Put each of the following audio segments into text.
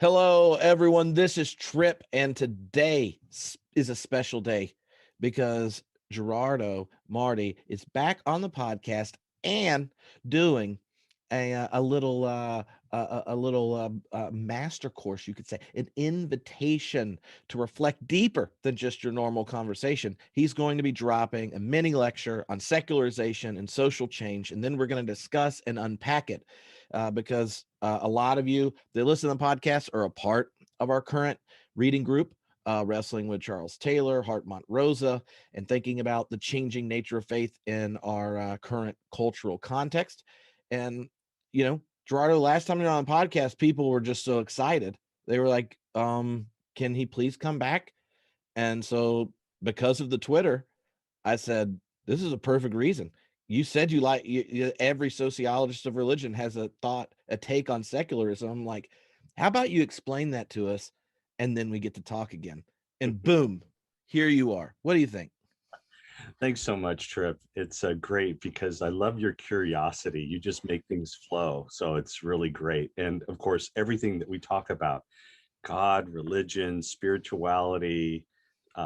Hello, everyone. This is Trip, and today is a special day because Gerardo Marty is back on the podcast and doing a little master course, you could say, an invitation to reflect deeper than just your normal conversation. He's going to be dropping a mini lecture on secularization and social change, and then we're going to discuss and unpack it. Because a lot of you that listen to the podcast are a part of our current reading group, Wrestling with Charles Taylor, Hartmont Rosa, and thinking about the changing nature of faith in our current cultural context. And, Gerardo, last time you were on the podcast, people were just so excited. They were like, can he please come back? And so because of the Twitter, I said, this is a perfect reason. You said every sociologist of religion has a take on secularism. I'm like, how about you explain that to us? And then we get to talk again. And boom, here you are. What do you think? Thanks so much, Trip. It's great because I love your curiosity. You just make things flow. So it's really great. And of course, everything that we talk about, God, religion, spirituality,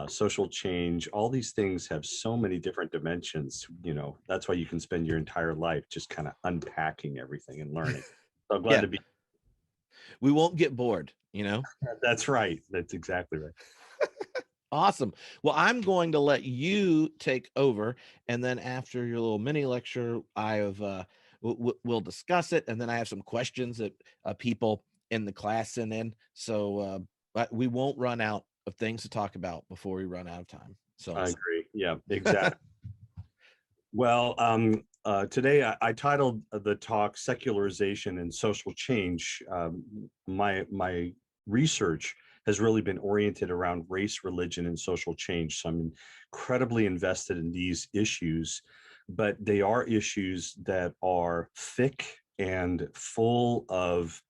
social change, all these things have so many different dimensions. That's why you can spend your entire life just kind of unpacking everything and learning. So I'm glad to be. We won't get bored, That's right. That's exactly right. Awesome. Well, I'm going to let you take over, and then after your little mini lecture, we'll discuss it, and then I have some questions that people in the class sent in. So but we won't run out of things to talk about before we run out of time. So I agree. Yeah, exactly. Well, today I titled the talk "Secularization and Social Change." My research has really been oriented around race, religion, and social change. So I'm incredibly invested in these issues, but they are issues that are thick and full of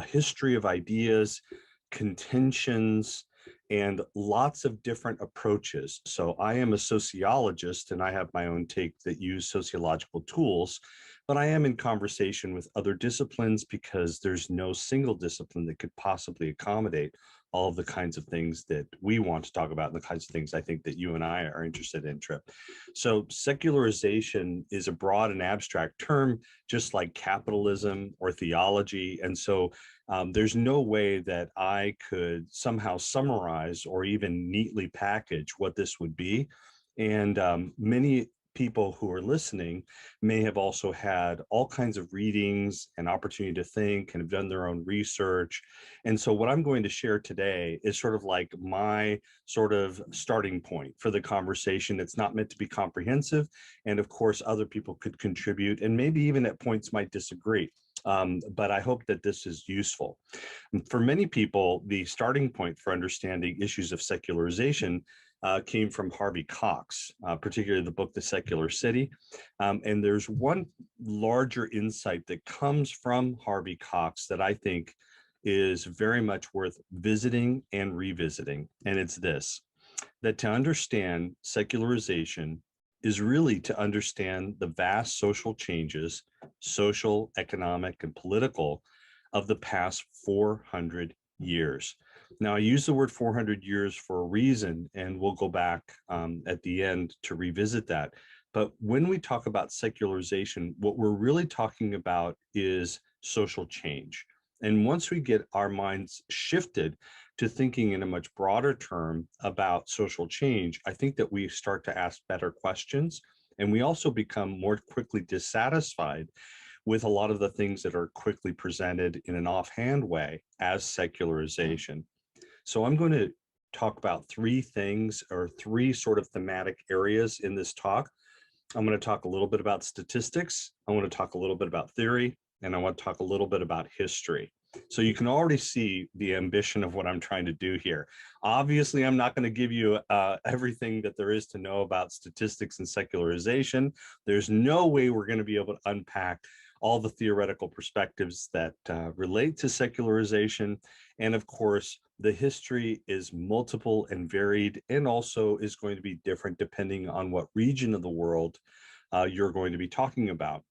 history of ideas, contentions, and lots of different approaches. So I am a sociologist and I have my own take that use sociological tools, but I am in conversation with other disciplines because there's no single discipline that could possibly accommodate all of the kinds of things that we want to talk about and the kinds of things I think that you and I are interested in, Trip. So secularization is a broad and abstract term, just like capitalism or theology. And so there's no way that I could somehow summarize or even neatly package what this would be. And many people who are listening may have also had all kinds of readings and opportunity to think and have done their own research. And so what I'm going to share today is sort of like my sort of starting point for the conversation. It's not meant to be comprehensive. And of course, other people could contribute and maybe even at points might disagree. But I hope that this is useful. For many people, the starting point for understanding issues of secularization came from Harvey Cox, particularly the book, The Secular City. And there's one larger insight that comes from Harvey Cox that I think is very much worth visiting and revisiting. And it's this, that to understand secularization is really to understand the vast social changes, social, economic, and political, of the past 400 years. Now, I use the word 400 years for a reason, and we'll go back at the end to revisit that. But when we talk about secularization, what we're really talking about is social change. And once we get our minds shifted to thinking in a much broader term about social change, I think that we start to ask better questions. And we also become more quickly dissatisfied with a lot of the things that are quickly presented in an offhand way as secularization. So I'm going to talk about three things or three sort of thematic areas in this talk. I'm going to talk a little bit about statistics. I want to talk a little bit about theory, and I want to talk a little bit about history. So you can already see the ambition of what I'm trying to do here. Obviously, I'm not going to give you everything that there is to know about statistics and secularization. There's no way we're going to be able to unpack all the theoretical perspectives that relate to secularization. And of course, the history is multiple and varied, and also is going to be different depending on what region of the world you're going to be talking about.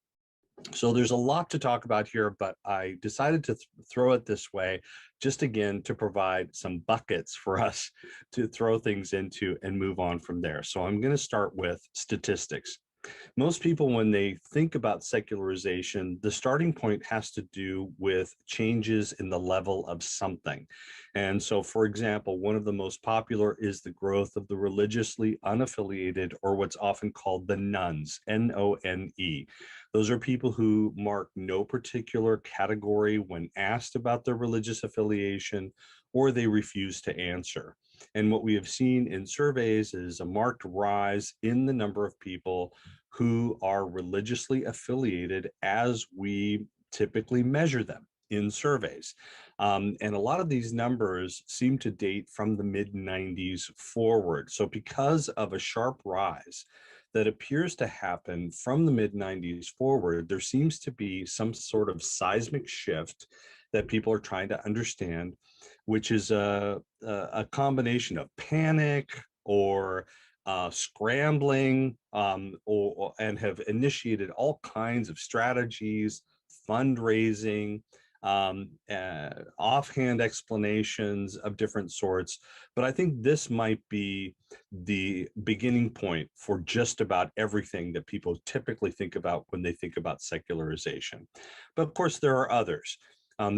So there's a lot to talk about here, but I decided to throw it this way, just again to provide some buckets for us to throw things into and move on from there. So I'm going to start with statistics. Most people, when they think about secularization, the starting point has to do with changes in the level of something. And so, for example, one of the most popular is the growth of the religiously unaffiliated, or what's often called the nones, N-O-N-E. Those are people who mark no particular category when asked about their religious affiliation, or they refuse to answer. And what we have seen in surveys is a marked rise in the number of people who are religiously affiliated as we typically measure them in surveys. And a lot of these numbers seem to date from the mid-90s forward. So because of a sharp rise that appears to happen from the mid-90s forward, there seems to be some sort of seismic shift that people are trying to understand, which is a combination of panic or scrambling, and have initiated all kinds of strategies, fundraising, offhand explanations of different sorts. But I think this might be the beginning point for just about everything that people typically think about when they think about secularization. But of course, there are others.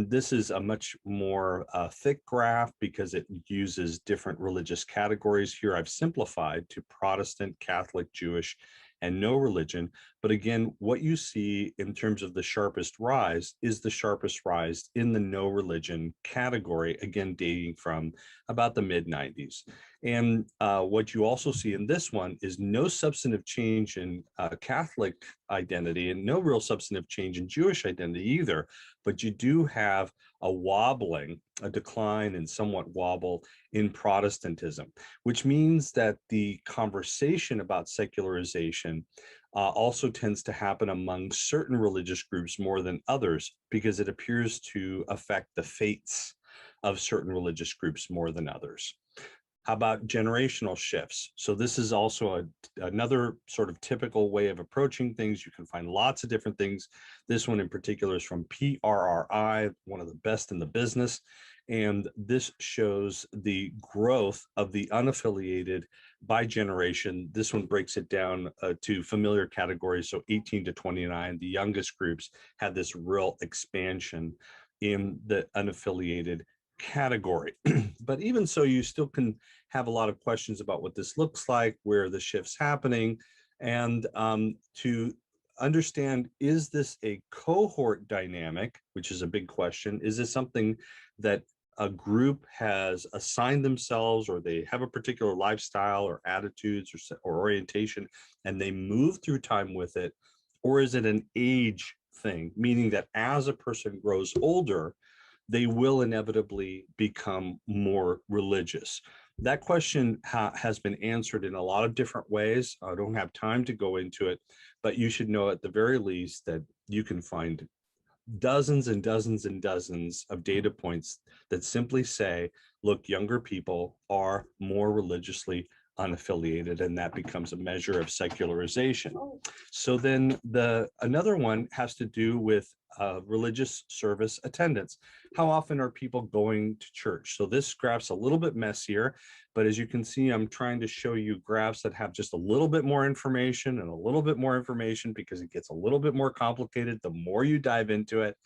This is a much more thick graph because it uses different religious categories. Here I've simplified to Protestant, Catholic, Jewish, and no religion. But again, what you see in terms of the sharpest rise is the sharpest rise in the no religion category, again, dating from about the mid-90s. And what you also see in this one is no substantive change in Catholic identity and no real substantive change in Jewish identity either. But you do have a wobbling, a decline and somewhat wobble in Protestantism, which means that the conversation about secularization also tends to happen among certain religious groups more than others, because it appears to affect the fates of certain religious groups more than others. How about generational shifts? So this is also another sort of typical way of approaching things. You can find lots of different things. This one in particular is from PRRI, one of the best in the business. And this shows the growth of the unaffiliated by generation. This one breaks it down to familiar categories. So 18 to 29, the youngest groups had this real expansion in the unaffiliated category. But even so, you still can have a lot of questions about what this looks like, where the shift's happening, and to understand, is this a cohort dynamic, which is a big question? Is this something that a group has assigned themselves, or they have a particular lifestyle or attitudes or orientation, and they move through time with it? Or is it an age thing, meaning that as a person grows older, they will inevitably become more religious? That question has been answered in a lot of different ways. I don't have time to go into it, but you should know at the very least that you can find dozens and dozens and dozens of data points that simply say, look, younger people are more religiously unaffiliated, and that becomes a measure of secularization. So then another one has to do with religious service attendance. How often are people going to church? So this graph's a little bit messier, but as you can see, I'm trying to show you graphs that have just a little bit more information and a little bit more information, because it gets a little bit more complicated the more you dive into it.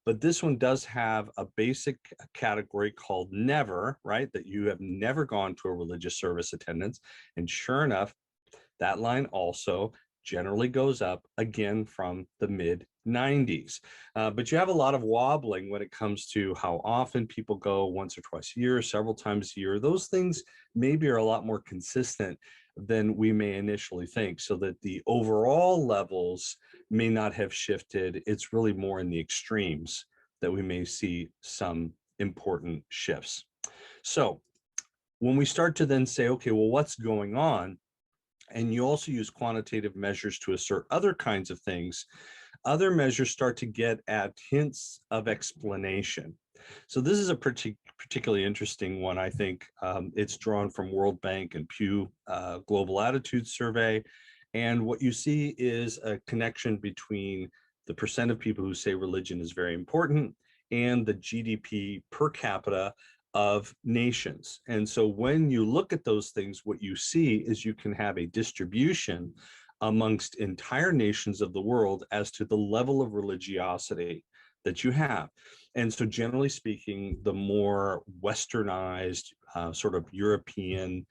But this one does have a basic category called never, right? That you have never gone to a religious service attendance. And sure enough, that line also generally goes up again from the mid-90s. But you have a lot of wobbling when it comes to how often people go, once or twice a year, several times a year. Those things maybe are a lot more consistent than we may initially think, so that the overall levels may not have shifted. It's really more in the extremes that we may see some important shifts. So when we start to then say, okay, well, what's going on? And you also use quantitative measures to assert other kinds of things, other measures start to get at hints of explanation. So this is a particularly interesting one, I think. It's drawn from World Bank and Pew Global Attitude Survey. And what you see is a connection between the percent of people who say religion is very important, and the GDP per capita of nations. And so when you look at those things, what you see is you can have a distribution amongst entire nations of the world as to the level of religiosity that you have. And so generally speaking, the more westernized, sort of European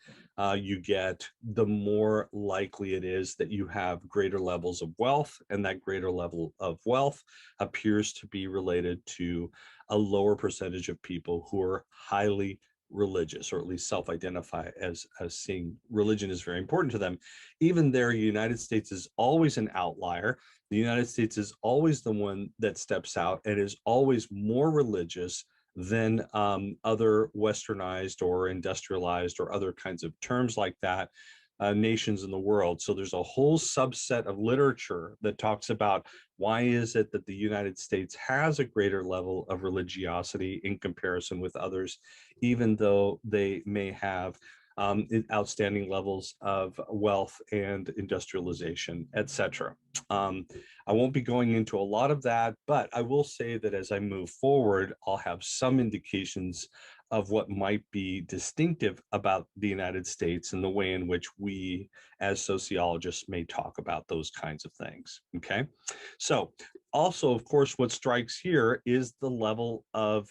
you get, the more likely it is that you have greater levels of wealth, and that greater level of wealth appears to be related to a lower percentage of people who are highly religious, or at least self-identify as seeing religion is very important to them. Even there, the United States is always an outlier. The United States is always the one that steps out and is always more religious than other westernized or industrialized or other kinds of terms like that nations in the world. So there's a whole subset of literature that talks about why is it that the United States has a greater level of religiosity in comparison with others, even though they may have outstanding levels of wealth and industrialization, etc. I won't be going into a lot of that, but I will say that as I move forward, I'll have some indications of what might be distinctive about the United States and the way in which we as sociologists may talk about those kinds of things, okay? So also, of course, what strikes here is the level of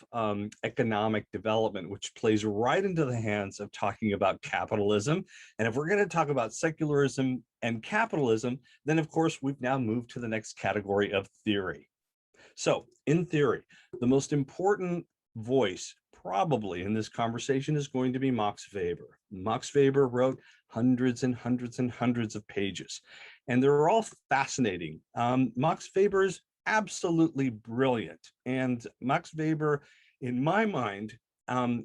economic development, which plays right into the hands of talking about capitalism. And if we're going to talk about secularism and capitalism, then of course, we've now moved to the next category of theory. So in theory, the most important voice probably in this conversation is going to be Max Weber. Max Weber wrote hundreds and hundreds and hundreds of pages, and they're all fascinating. Max Weber is absolutely brilliant, and Max Weber, in my mind,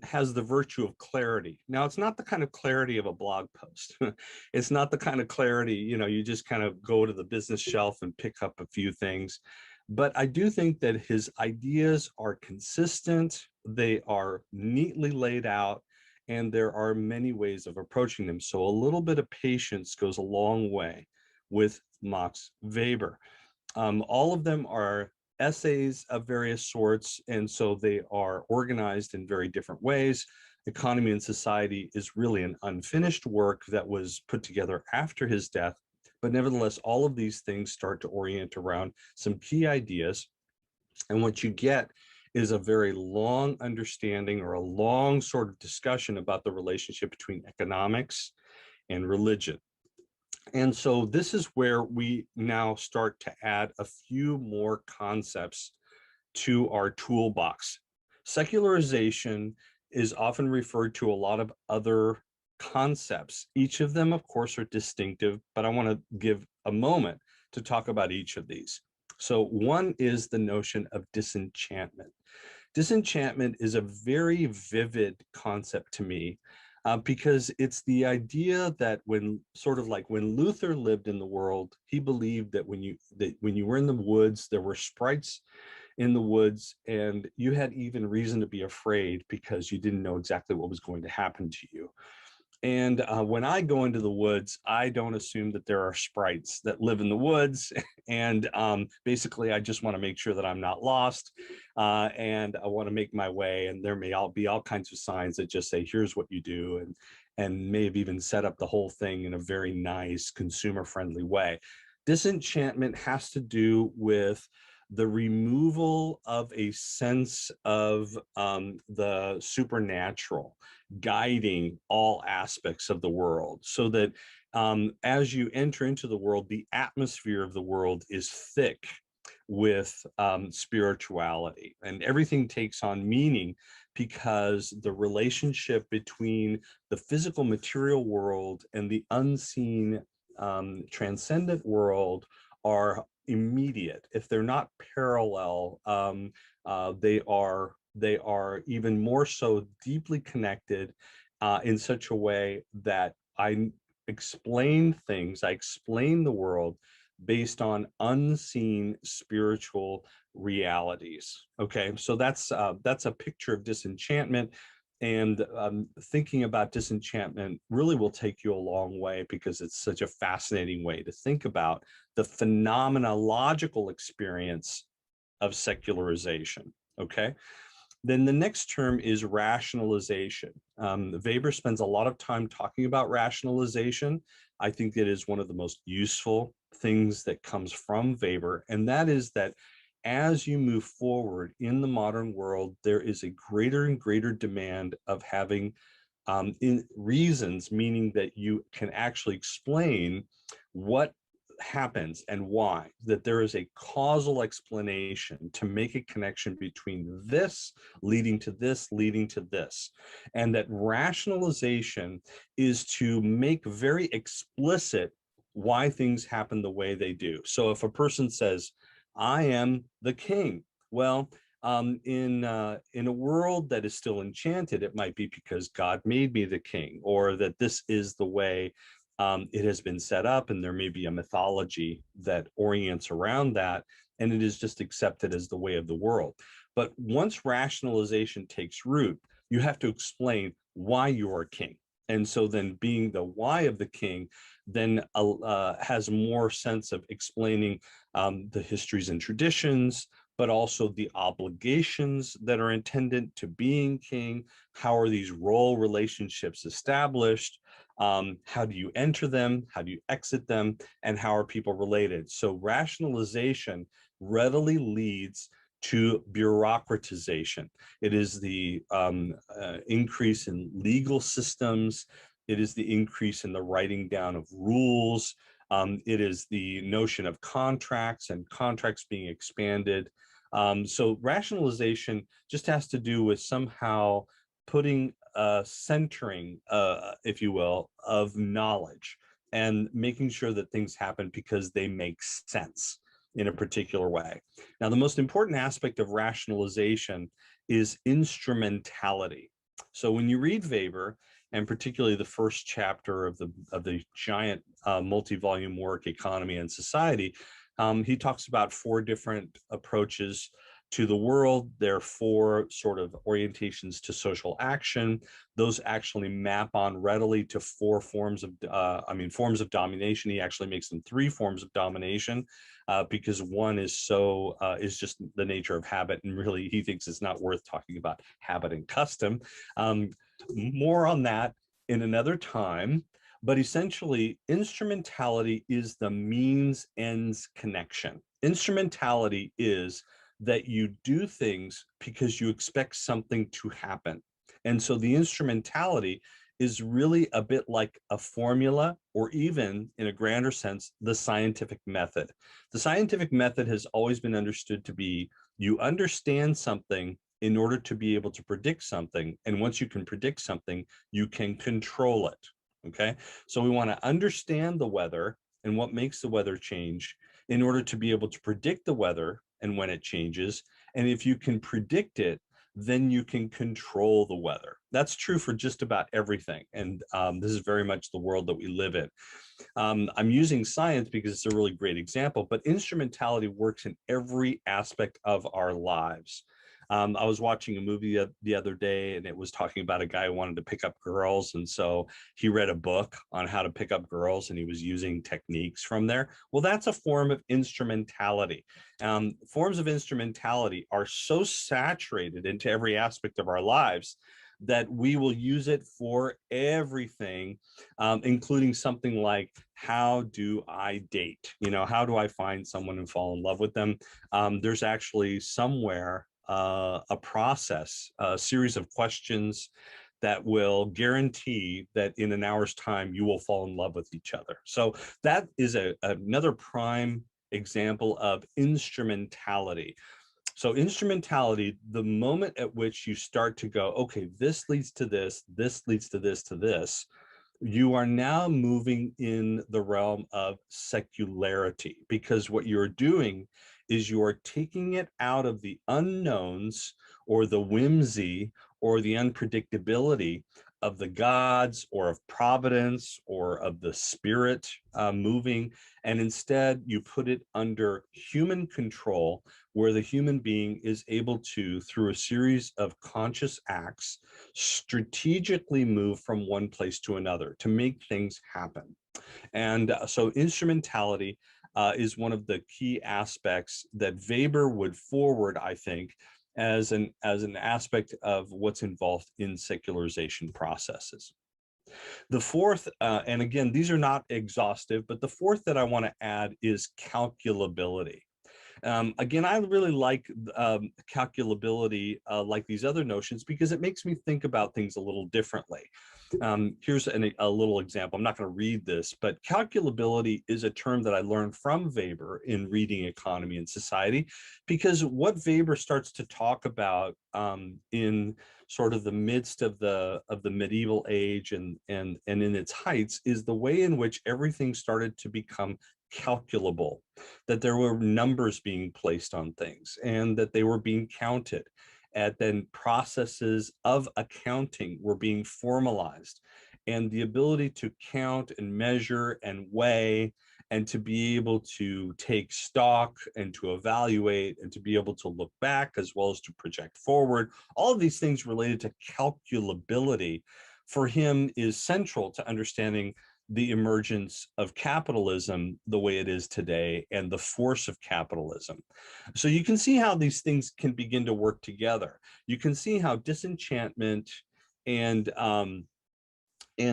has the virtue of clarity. Now, it's not the kind of clarity of a blog post. It's not the kind of clarity, you just kind of go to the business shelf and pick up a few things. But I do think that his ideas are consistent, they are neatly laid out, and there are many ways of approaching them. So a little bit of patience goes a long way with Max Weber. All of them are essays of various sorts, and so they are organized in very different ways. Economy and Society is really an unfinished work that was put together after his death. But nevertheless, all of these things start to orient around some key ideas. And what you get is a very long understanding, or a long sort of discussion about the relationship between economics and religion. And so this is where we now start to add a few more concepts to our toolbox. Secularization is often referred to a lot of other concepts. Each of them, of course, are distinctive, but I want to give a moment to talk about each of these. So one is the notion of disenchantment. Disenchantment is a very vivid concept to me, because it's the idea that when Luther lived in the world, he believed that when you were in the woods, there were sprites in the woods, and you had even reason to be afraid because you didn't know exactly what was going to happen to you. And when I go into the woods, I don't assume that there are sprites that live in the woods. And basically, I just want to make sure that I'm not lost. And I want to make my way. And there may be all kinds of signs that just say, here's what you do. And may have even set up the whole thing in a very nice, consumer-friendly way. Disenchantment has to do with the removal of a sense of the supernatural guiding all aspects of the world, so that as you enter into the world, the atmosphere of the world is thick with spirituality, and everything takes on meaning because the relationship between the physical material world and the unseen transcendent world are immediate. If they're not parallel, they are even more so deeply connected in such a way that I explain things, I explain the world based on unseen spiritual realities. Okay, so that's a picture of disenchantment. And thinking about disenchantment really will take you a long way, because it's such a fascinating way to think about the phenomenological experience of secularization. Okay. Then the next term is rationalization. Weber spends a lot of time talking about rationalization. I think it is one of the most useful things that comes from Weber, and that is that as you move forward in the modern world, there is a greater and greater demand of having in reasons, meaning that you can actually explain what happens and why, that there is a causal explanation to make a connection between this leading to this leading to this, and that rationalization is to make very explicit why things happen the way they do. So if a person says, I am the king, well, in a world that is still enchanted, it might be because God made me the king, or that this is the way it has been set up, and there may be a mythology that orients around that, and it is just accepted as the way of the world. But once rationalization takes root, you have to explain why you are king. And so then being the why of the king then has more sense of explaining the histories and traditions, but also the obligations that are intended to being king. How are these role relationships established? How do you enter them? How do you exit them? And how are people related? So rationalization readily leads to bureaucratization. It is the increase in legal systems. It is the increase in the writing down of rules. It is the notion of contracts and contracts being expanded. So rationalization just has to do with somehow putting centering, if you will, of knowledge, and making sure that things happen because they make sense in a particular way. Now, the most important aspect of rationalization is instrumentality. So when you read Weber, and particularly the first chapter of the giant multi-volume work, Economy and Society, he talks about 4 different approaches to the world. There are 4 sort of orientations to social action. Those actually map on readily to 4 forms of, forms of domination. He actually makes them 3 forms of domination because one is is just the nature of habit, and really he thinks it's not worth talking about habit and custom. More on that in another time. But essentially, instrumentality is the means ends connection. Instrumentality is that you do things because you expect something to happen. And so the instrumentality is really a bit like a formula, or even in a grander sense, the scientific method. The scientific method has always been understood to be, you understand something in order to be able to predict something. And once you can predict something, you can control it. Okay. So we want to understand the weather and what makes the weather change in order to be able to predict the weather and when it changes. And if you can predict it, then you can control the weather. That's true for just about everything. And this is very much the world that we live in. I'm using science because it's a really great example, but instrumentality works in every aspect of our lives. I was watching a movie the other day, and it was talking about a guy who wanted to pick up girls. And so he read a book on how to pick up girls, and he was using techniques from there. Well, that's a form of instrumentality. Forms of instrumentality are so saturated into every aspect of our lives that we will use it for everything, including something like, how do I date? How do I find someone and fall in love with them? There's actually somewhere a process, a series of questions that will guarantee that in an hour's time you will fall in love with each other. So that is another prime example of instrumentality. So instrumentality, the moment at which you start to go, okay, this leads to this leads to this, you are now moving in the realm of secularity, because what you're doing is you are taking it out of the unknowns or the whimsy or the unpredictability of the gods or of providence or of the spirit moving, and instead you put it under human control, where the human being is able to, through a series of conscious acts, strategically move from one place to another to make things happen. And so instrumentality is one of the key aspects that Weber would forward, I think, as an aspect of what's involved in secularization processes. The fourth, and again, these are not exhaustive, but the fourth that I want to add is calculability. Again, I really like calculability, like these other notions, because it makes me think about things a little differently. Here's a little example. I'm not going to read this, but calculability is a term that I learned from Weber in reading Economy and Society, because what Weber starts to talk about in sort of the midst of the medieval age and in its heights is the way in which everything started to become calculable, that there were numbers being placed on things and that they were being counted, and then processes of accounting were being formalized, and the ability to count and measure and weigh and to be able to take stock and to evaluate and to be able to look back as well as to project forward, all of these things related to calculability for him is central to understanding the emergence of capitalism the way it is today and the force of capitalism. So you can see how these things can begin to work together. You can see how disenchantment and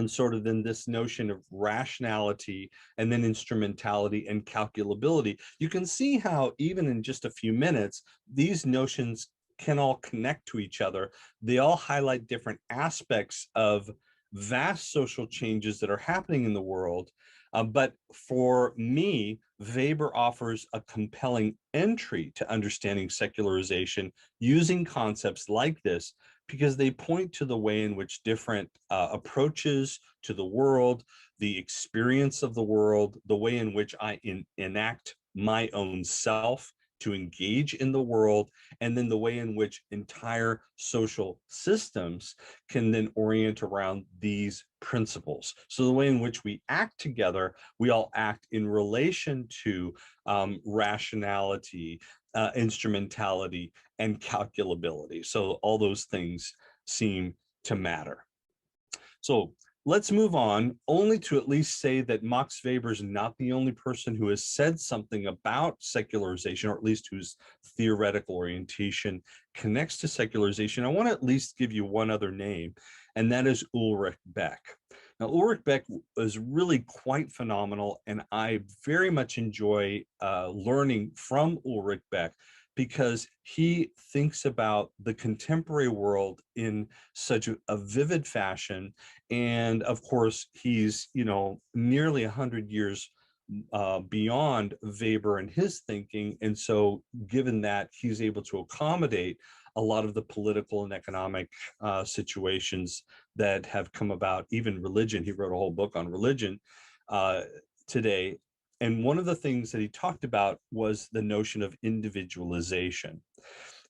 sort of then this notion of rationality and then instrumentality and calculability, you can see how even in just a few minutes, these notions can all connect to each other. They all highlight different aspects of vast social changes that are happening in the world. But for me, Weber offers a compelling entry to understanding secularization using concepts like this, because they point to the way in which different approaches to the world, the experience of the world, the way in which I enact my own self to engage in the world, and then the way in which entire social systems can then orient around these principles. So the way in which we act together, we all act in relation to rationality, instrumentality, and calculability. So all those things seem to matter. So let's move on, only to at least say that Max Weber is not the only person who has said something about secularization, or at least whose theoretical orientation connects to secularization. I want to at least give you one other name, and that is Ulrich Beck. Now, Ulrich Beck is really quite phenomenal, and I very much enjoy learning from Ulrich Beck, because he thinks about the contemporary world in such a vivid fashion. And of course, he's, nearly 100 years beyond Weber and his thinking. And so given that, he's able to accommodate a lot of the political and economic situations that have come about, even religion. He wrote a whole book on religion today. And one of the things that he talked about was the notion of individualization.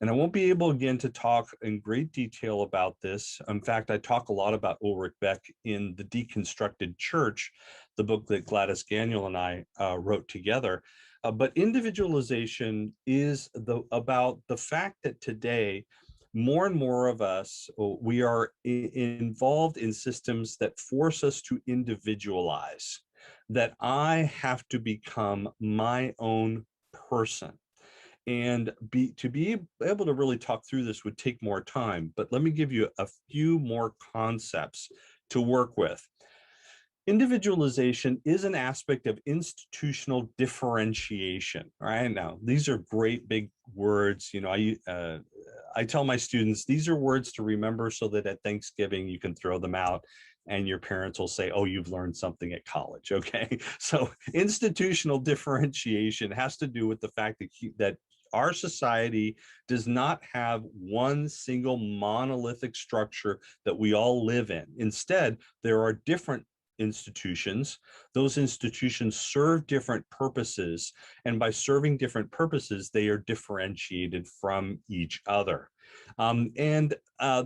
And I won't be able again to talk in great detail about this. In fact, I talk a lot about Ulrich Beck in The Deconstructed Church, the book that Gladys Gagnon and I wrote together. But individualization is about the fact that today, more and more of us, we are involved in systems that force us to individualize, that I have to become my own person. And to be able to really talk through this would take more time, but let me give you a few more concepts to work with. Individualization is an aspect of institutional differentiation. Right now, these are great big words. I tell my students, these are words to remember so that at Thanksgiving you can throw them out and your parents will say, oh, you've learned something at college. Okay. So institutional differentiation has to do with the fact that our society does not have one single monolithic structure that we all live in. Instead, there are different institutions. Those institutions serve different purposes, and by serving different purposes, they are differentiated from each other. And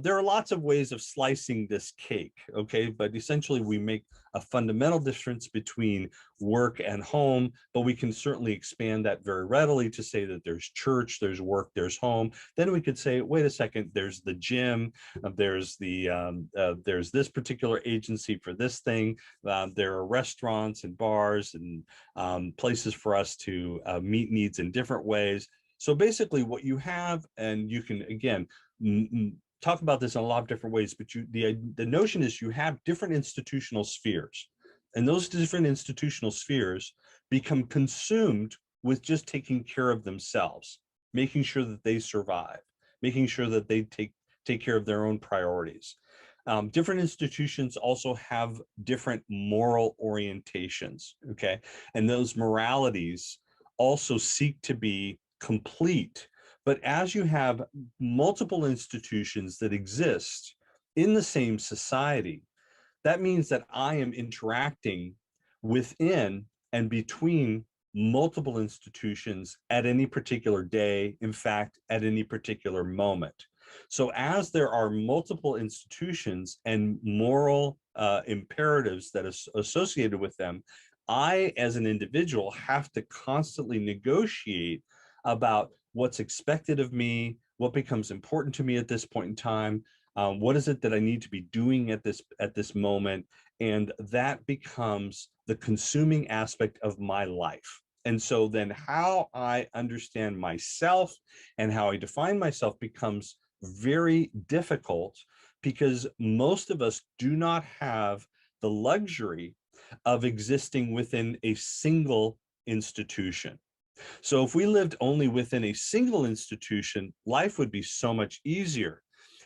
there are lots of ways of slicing this cake, okay? But essentially we make a fundamental difference between work and home, but we can certainly expand that very readily to say that there's church, there's work, there's home. Then we could say, wait a second, there's the gym, there's this particular agency for this thing. There are restaurants and bars and places for us to meet needs in different ways. So basically what you have, and you can, again, talk about this in a lot of different ways, but the notion is you have different institutional spheres, and those different institutional spheres become consumed with just taking care of themselves, making sure that they survive, making sure that they take care of their own priorities. Different institutions also have different moral orientations, okay? And those moralities also seek to be complete. But as you have multiple institutions that exist in the same society, that means that I am interacting within and between multiple institutions at any particular day, in fact, at any particular moment. So as there are multiple institutions and moral imperatives that are associated with them, I, as an individual, have to constantly negotiate about what's expected of me, what becomes important to me at this point in time, what is it that I need to be doing at this moment, and that becomes the consuming aspect of my life. And so then how I understand myself and how I define myself becomes very difficult, because most of us do not have the luxury of existing within a single institution. So if we lived only within a single institution, life would be so much easier.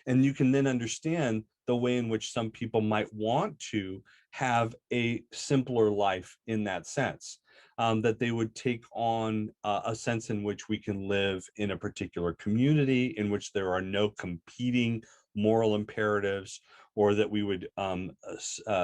And you can then understand the way in which some people might want to have a simpler life in that sense, that they would take on a sense in which we can live in a particular community in which there are no competing moral imperatives, or that we would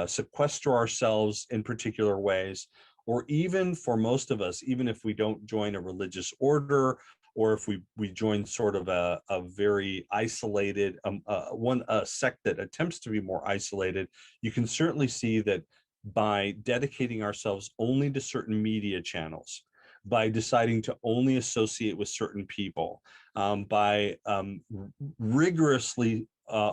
sequester ourselves in particular ways, or even for most of us, even if we don't join a religious order, or if we join sort of a very isolated, a sect that attempts to be more isolated, you can certainly see that by dedicating ourselves only to certain media channels, by deciding to only associate with certain people, by rigorously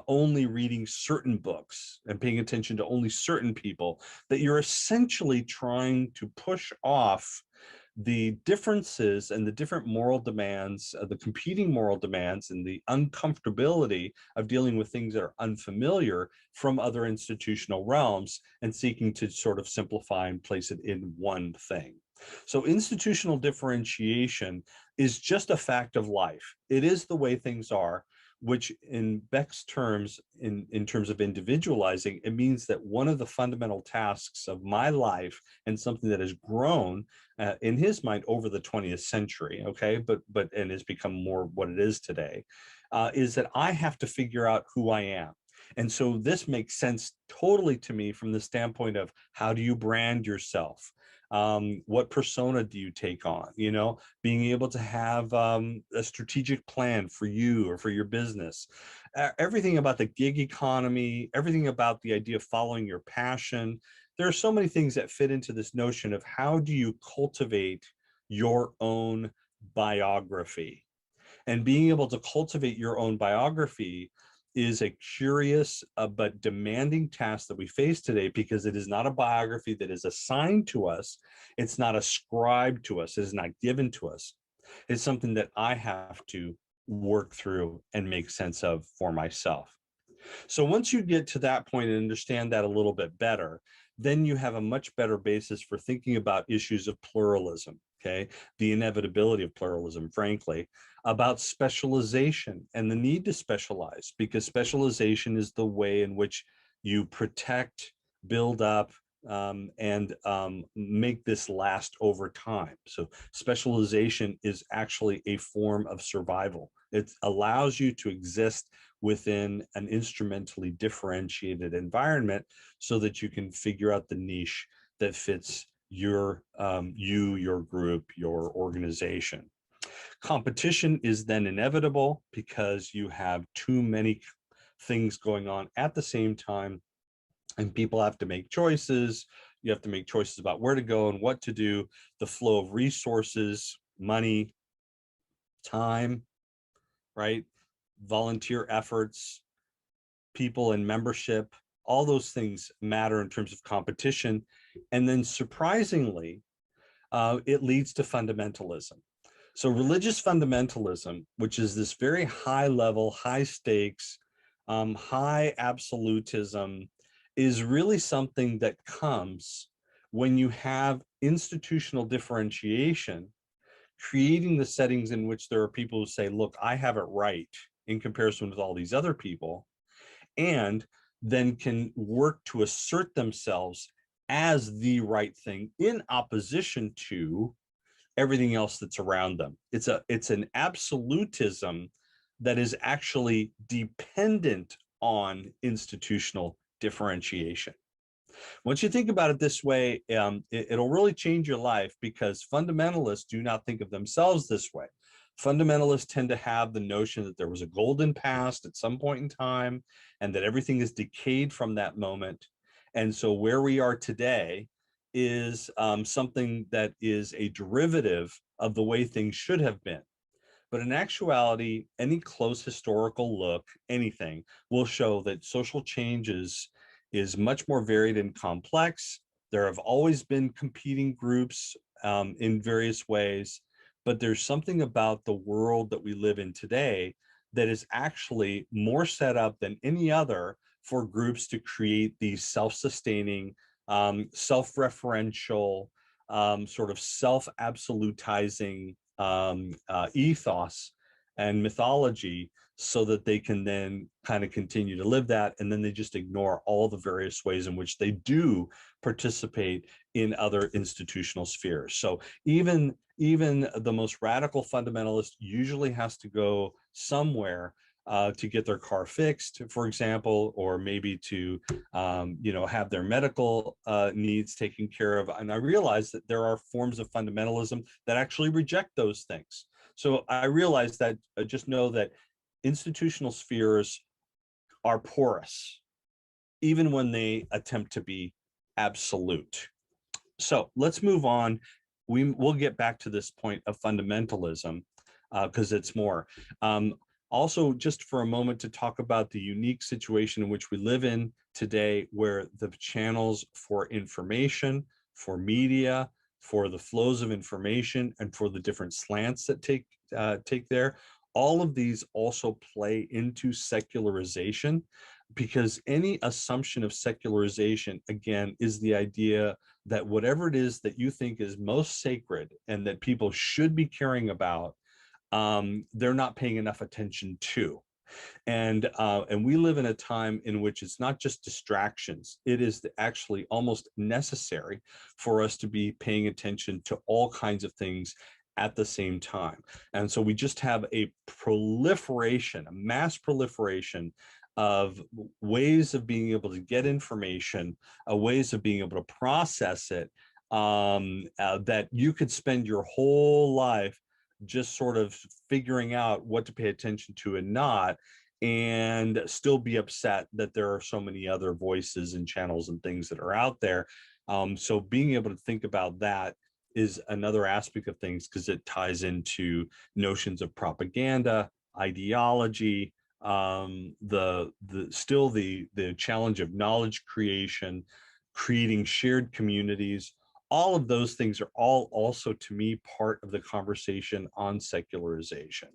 only reading certain books and paying attention to only certain people, that you're essentially trying to push off the differences and the different moral demands, the competing moral demands, and the uncomfortability of dealing with things that are unfamiliar from other institutional realms, and seeking to sort of simplify and place it in one thing. So institutional differentiation is just a fact of life. It is the way things are, which in Beck's terms, in terms of individualizing, it means that one of the fundamental tasks of my life, and something that has grown in his mind over the 20th century, okay, but and has become more what it is today, is that I have to figure out who I am. And so this makes sense totally to me from the standpoint of, how do you brand yourself? What persona do you take on? You know, being able to have a strategic plan for you or for your business, everything about the gig economy, everything about the idea of following your passion. There are so many things that fit into this notion of, how do you cultivate your own biography? And being able to cultivate your own biography is a curious but demanding task that we face today, because it is not a biography that is assigned to us. It's not ascribed to us. It is not given to us. It's something that I have to work through and make sense of for myself. So once you get to that point and understand that a little bit better, then you have a much better basis for thinking about issues of pluralism, okay? The inevitability of pluralism, frankly, about specialization and the need to specialize, because specialization is the way in which you protect, build up, and make this last over time. So specialization is actually a form of survival. It allows you to exist within an instrumentally differentiated environment, so that you can figure out the niche that fits your your group, your organization. Competition is then inevitable because you have too many things going on at the same time, and people have to make choices. You have to make choices about where to go and what to do. The flow of resources, money, time, right? Volunteer efforts, people and membership, all those things matter in terms of competition. And then surprisingly, it leads to fundamentalism. So religious fundamentalism, which is this very high level, high stakes, high absolutism, is really something that comes when you have institutional differentiation, creating the settings in which there are people who say, look, I have it right in comparison with all these other people, and then can work to assert themselves as the right thing in opposition to everything else that's around them. It's an absolutism that is actually dependent on institutional differentiation. Once you think about it this way, it'll really change your life, because fundamentalists do not think of themselves this way. Fundamentalists tend to have the notion that there was a golden past at some point in time and that everything is decayed from that moment. And so where we are today is something that is a derivative of the way things should have been. But in actuality, any close historical look, anything, will show that social changes is much more varied and complex. There have always been competing groups in various ways, but there's something about the world that we live in today that is actually more set up than any other for groups to create these self-sustaining, self-referential, sort of self-absolutizing ethos and mythology, so that they can then kind of continue to live that, and then they just ignore all the various ways in which they do participate in other institutional spheres. So even the most radical fundamentalist usually has to go somewhere to get their car fixed, for example, or maybe to have their medical needs taken care of. And I realize that there are forms of fundamentalism that actually reject those things. So I realize that, just know that institutional spheres are porous, even when they attempt to be absolute. So let's move on. We'll get back to this point of fundamentalism because it's more. Also, just for a moment, to talk about the unique situation in which we live in today, where the channels for information, for media, for the flows of information, and for the different slants that take there, all of these also play into secularization, because any assumption of secularization, again, is the idea that whatever it is that you think is most sacred and that people should be caring about, they're not paying enough attention to. And we live in a time in which it's not just distractions, it is actually almost necessary for us to be paying attention to all kinds of things at the same time. And so we just have a proliferation, a mass proliferation of ways of being able to get information, ways of being able to process it, that you could spend your whole life just sort of figuring out what to pay attention to and not, and still be upset that there are so many other voices and channels and things that are out there. So being able to think about that is another aspect of things, because it ties into notions of propaganda, ideology, the challenge of knowledge creation, creating shared communities. All of those things are all also, to me, part of the conversation on secularization.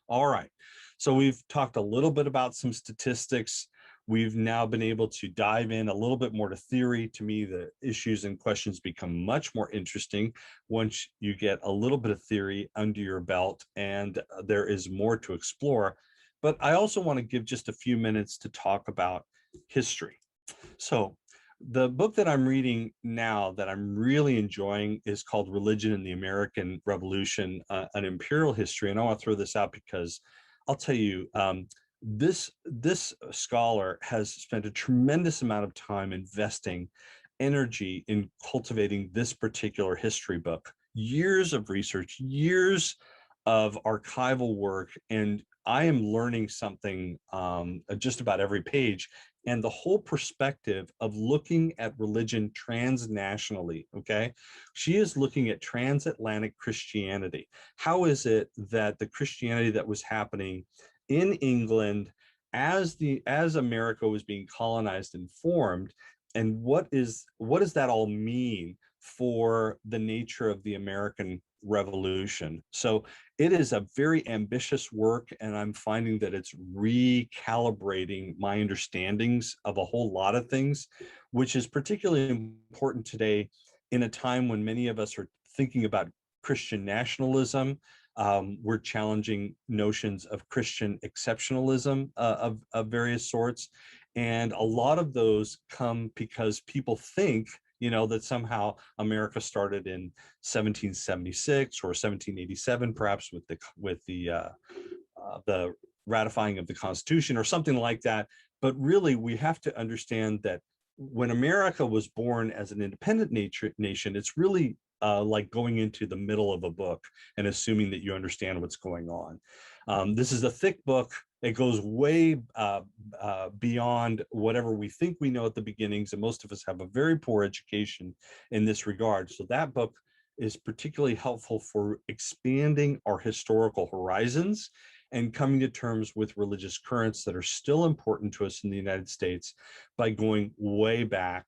All right, so we've talked a little bit about some statistics. We've now been able to dive in a little bit more to theory. To me, the issues and questions become much more interesting once you get a little bit of theory under your belt, and there is more to explore. But I also want to give just a few minutes to talk about history. So the book that I'm reading now that I'm really enjoying is called Religion in the American Revolution, an Imperial History. And I want to throw this out because I'll tell you, this scholar has spent a tremendous amount of time investing energy in cultivating this particular history book. Years of research, years of archival work, and I am learning something just about every page. And the whole perspective of looking at religion transnationally, okay? She is looking at transatlantic Christianity. How is it that the Christianity that was happening in England as America was being colonized and formed, and what does that all mean for the nature of the American Revolution? So it is a very ambitious work, and I'm finding that it's recalibrating my understandings of a whole lot of things, which is particularly important today in a time when many of us are thinking about Christian nationalism. We're challenging notions of Christian exceptionalism of various sorts. And a lot of those come because people think, that somehow America started in 1776 or 1787, perhaps with the ratifying of the Constitution or something like that. But really, we have to understand that when America was born as an independent nation, it's really like going into the middle of a book and assuming that you understand what's going on. This is a thick book. It goes way beyond whatever we think we know at the beginnings, and most of us have a very poor education in this regard. So that book is particularly helpful for expanding our historical horizons and coming to terms with religious currents that are still important to us in the United States by going way back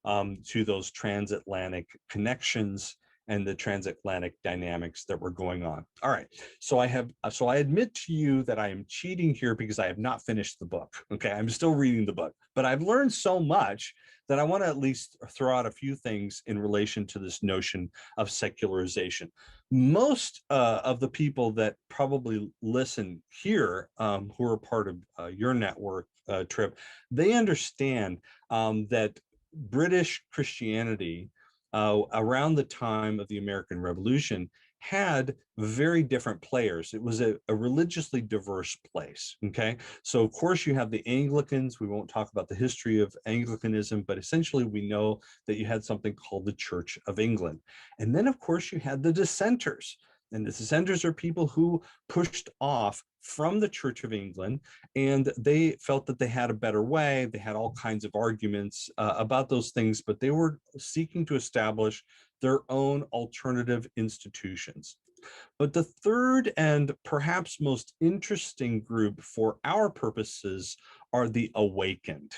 to those transatlantic connections and the transatlantic dynamics that were going on. All right, so I admit to you that I am cheating here because I have not finished the book. Okay, I'm still reading the book, but I've learned so much that I want to at least throw out a few things in relation to this notion of secularization. Most of the people that probably listen here, who are part of your network, Trip, they understand that British Christianity around the time of the American Revolution had very different players. It was a religiously diverse place, okay? So of course you have the Anglicans. We won't talk about the history of Anglicanism, but essentially we know that you had something called the Church of England. And then of course you had the dissenters. And the dissenters are people who pushed off from the Church of England, and they felt that they had a better way. They had all kinds of arguments about those things, but they were seeking to establish their own alternative institutions. But the third and perhaps most interesting group for our purposes are the awakened.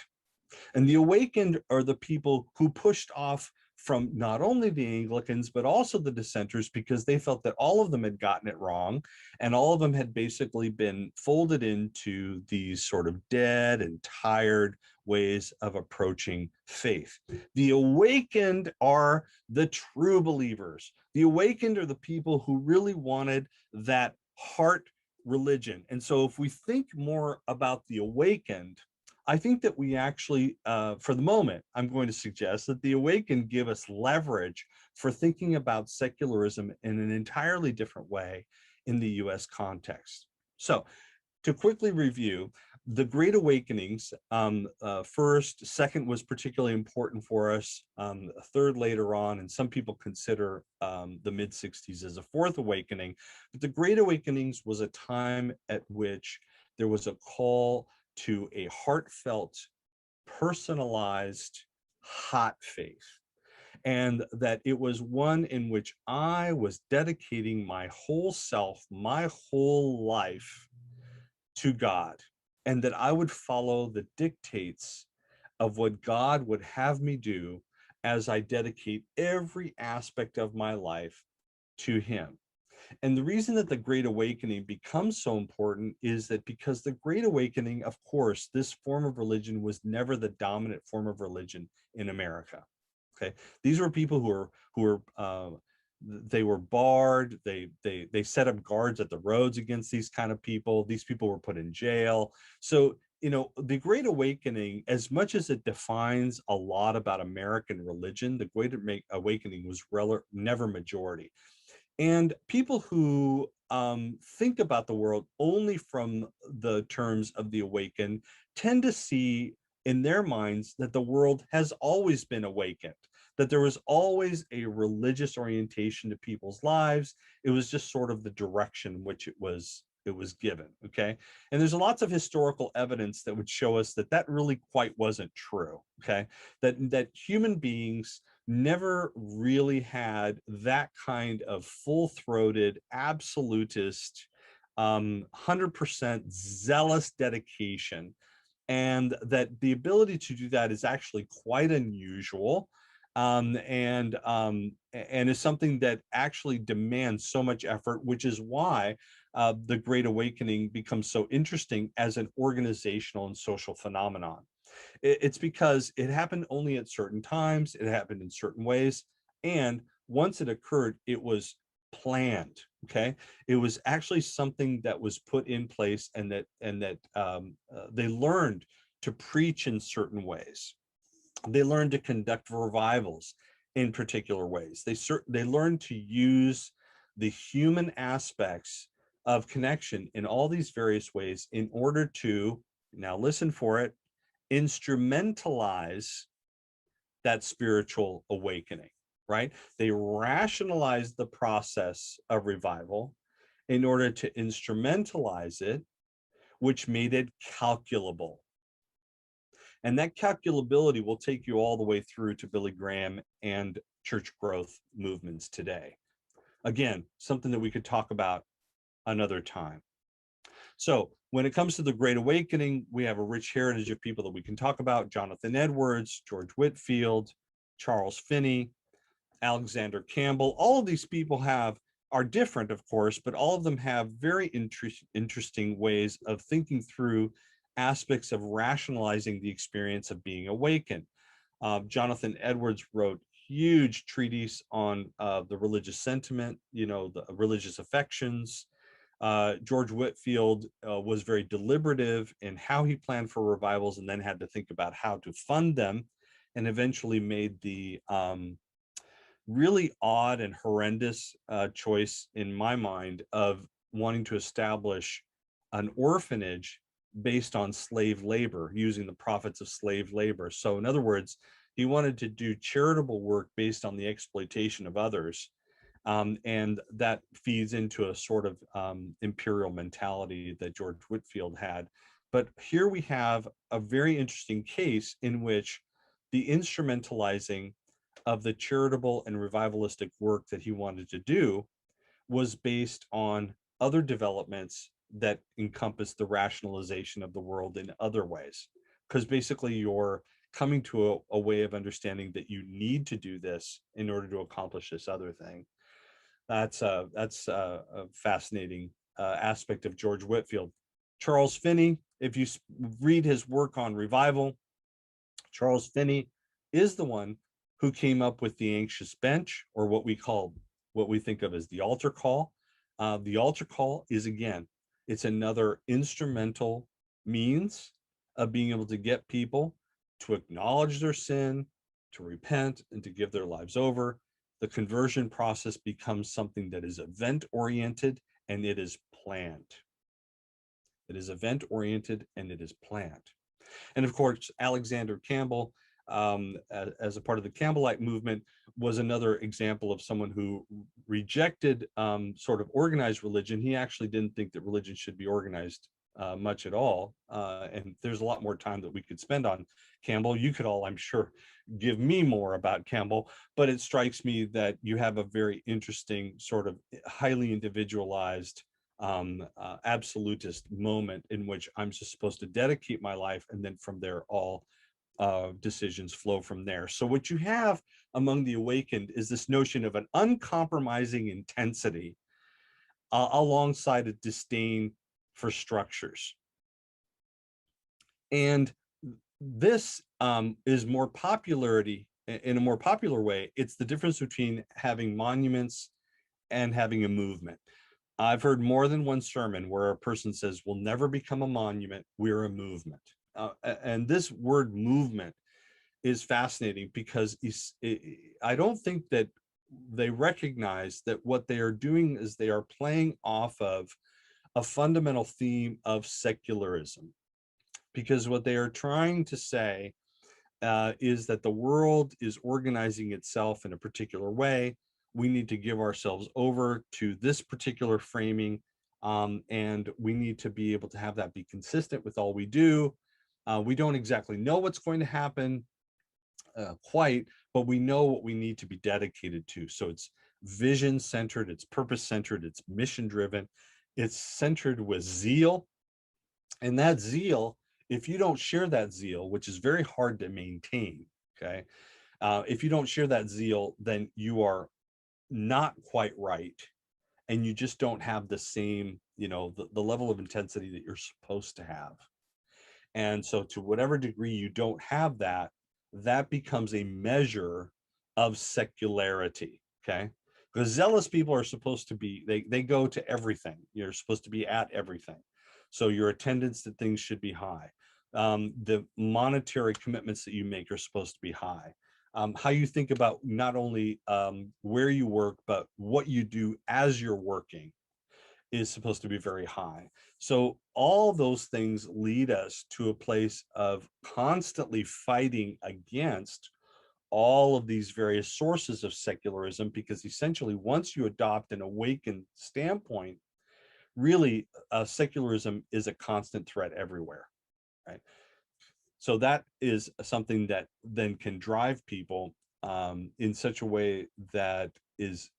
And the awakened are the people who pushed off from not only the Anglicans, but also the dissenters, because they felt that all of them had gotten it wrong. And all of them had basically been folded into these sort of dead and tired ways of approaching faith. The awakened are the true believers. The awakened are the people who really wanted that heart religion. And so if we think more about the awakened, I think that we actually, for the moment, I'm going to suggest that the awakened give us leverage for thinking about secularism in an entirely different way in the US context. So to quickly review, the Great Awakenings, first, second was particularly important for us, third later on, and some people consider the mid-60s as a fourth awakening. But the Great Awakenings was a time at which there was a call to a heartfelt, personalized, hot faith. And that it was one in which I was dedicating my whole self, my whole life to God, and that I would follow the dictates of what God would have me do as I dedicate every aspect of my life to Him. And the reason that the Great Awakening becomes so important is that because the Great Awakening, of course, this form of religion was never the dominant form of religion in America. Okay, these were people they were barred. They set up guards at the roads against these kind of people. These people were put in jail. So the Great Awakening, as much as it defines a lot about American religion, the Great Awakening was never majority. And people who think about the world only from the terms of the awakened tend to see in their minds that the world has always been awakened, that there was always a religious orientation to people's lives. It was just sort of the direction which it was given. Okay. And there's lots of historical evidence that would show us that that really quite wasn't true. Okay. That human beings never really had that kind of full-throated, absolutist, 100% zealous dedication, and that the ability to do that is actually quite unusual, and is something that actually demands so much effort, which is why the Great Awakening becomes so interesting as an organizational and social phenomenon. It's because it happened only at certain times, it happened in certain ways, and once it occurred, it was planned. Okay, it was actually something that was put in place, and that they learned to preach in certain ways. They learned to conduct revivals in particular ways. They learned to use the human aspects of connection in all these various ways in order to, now listen for it, instrumentalize that spiritual awakening, right? They rationalized the process of revival in order to instrumentalize it, which made it calculable. And that calculability will take you all the way through to Billy Graham and church growth movements today. Again, something that we could talk about another time. So when it comes to the Great Awakening, we have a rich heritage of people that we can talk about: Jonathan Edwards, George Whitefield, Charles Finney, Alexander Campbell. All of these people are different, of course, but all of them have very interesting ways of thinking through aspects of rationalizing the experience of being awakened. Jonathan Edwards wrote huge treatise on the religious sentiment, the religious affections. George Whitefield was very deliberative in how he planned for revivals, and then had to think about how to fund them, and eventually made the really odd and horrendous choice, in my mind, of wanting to establish an orphanage based on slave labor, using the profits of slave labor. So in other words, he wanted to do charitable work based on the exploitation of others. And that feeds into a sort of imperial mentality that George Whitefield had. But here we have a very interesting case in which the instrumentalizing of the charitable and revivalistic work that he wanted to do was based on other developments that encompass the rationalization of the world in other ways. Because basically you're coming to a way of understanding that you need to do this in order to accomplish this other thing. That's a fascinating aspect of George Whitefield. Charles Finney, if you read his work on revival, Charles Finney is the one who came up with the anxious bench, or what we think of as the altar call. The altar call is, again, it's another instrumental means of being able to get people to acknowledge their sin, to repent, and to give their lives over. The conversion process becomes something that is event-oriented, and it is planned. It is event-oriented and it is planned. And of course, Alexander Campbell, as a part of the Campbellite movement, was another example of someone who rejected sort of organized religion. He actually didn't think that religion should be organized much at all. And there's a lot more time that we could spend on Campbell. You could all, I'm sure, give me more about Campbell, but it strikes me that you have a very interesting sort of highly individualized absolutist moment in which I'm just supposed to dedicate my life, and then from there all decisions flow from there. So what you have among the awakened is this notion of an uncompromising intensity alongside a disdain for structures. And this is more popularity, in a more popular way. It's the difference between having monuments and having a movement. I've heard more than one sermon where a person says, we'll never become a monument, we're a movement. And this word movement is fascinating because I don't think that they recognize that what they are doing is they are playing off of a fundamental theme of secularism. Because what they are trying to say is that the world is organizing itself in a particular way. We need to give ourselves over to this particular framing, and we need to be able to have that be consistent with all we do. We don't exactly know what's going to happen quite, but we know what we need to be dedicated to. So it's vision centered, it's purpose centered, it's mission driven, it's centered with zeal. And that zeal, if you don't share that zeal, which is very hard to maintain, okay, if you don't share that zeal, then you are not quite right, and you just don't have the same, the level of intensity that you're supposed to have. And so to whatever degree you don't have that, that becomes a measure of secularity, okay? Because zealous people are supposed to be, they go to everything. You're supposed to be at everything. So your attendance at things should be high. The monetary commitments that you make are supposed to be high. How you think about not only where you work, but what you do as you're working is supposed to be very high. So all those things lead us to a place of constantly fighting against all of these various sources of secularism, because essentially once you adopt an awakened standpoint, really secularism is a constant threat everywhere, right? So that is something that then can drive people in such a way that is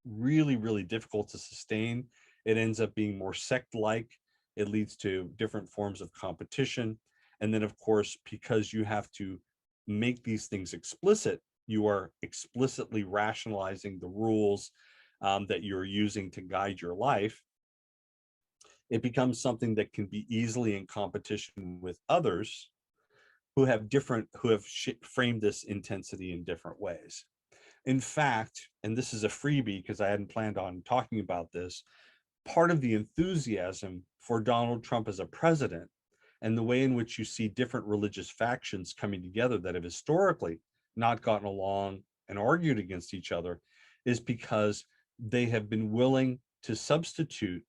really, really difficult to sustain. It ends up being more sect-like. It leads to different forms of competition. And then, of course, because you have to make these things explicit, you are explicitly rationalizing the rules that you're using to guide your life. It becomes something that can be easily in competition with others who have framed this intensity in different ways. In fact, and this is a freebie because I hadn't planned on talking about this, part of the enthusiasm for Donald Trump as a president and the way in which you see different religious factions coming together that have historically not gotten along and argued against each other is because they have been willing to substitute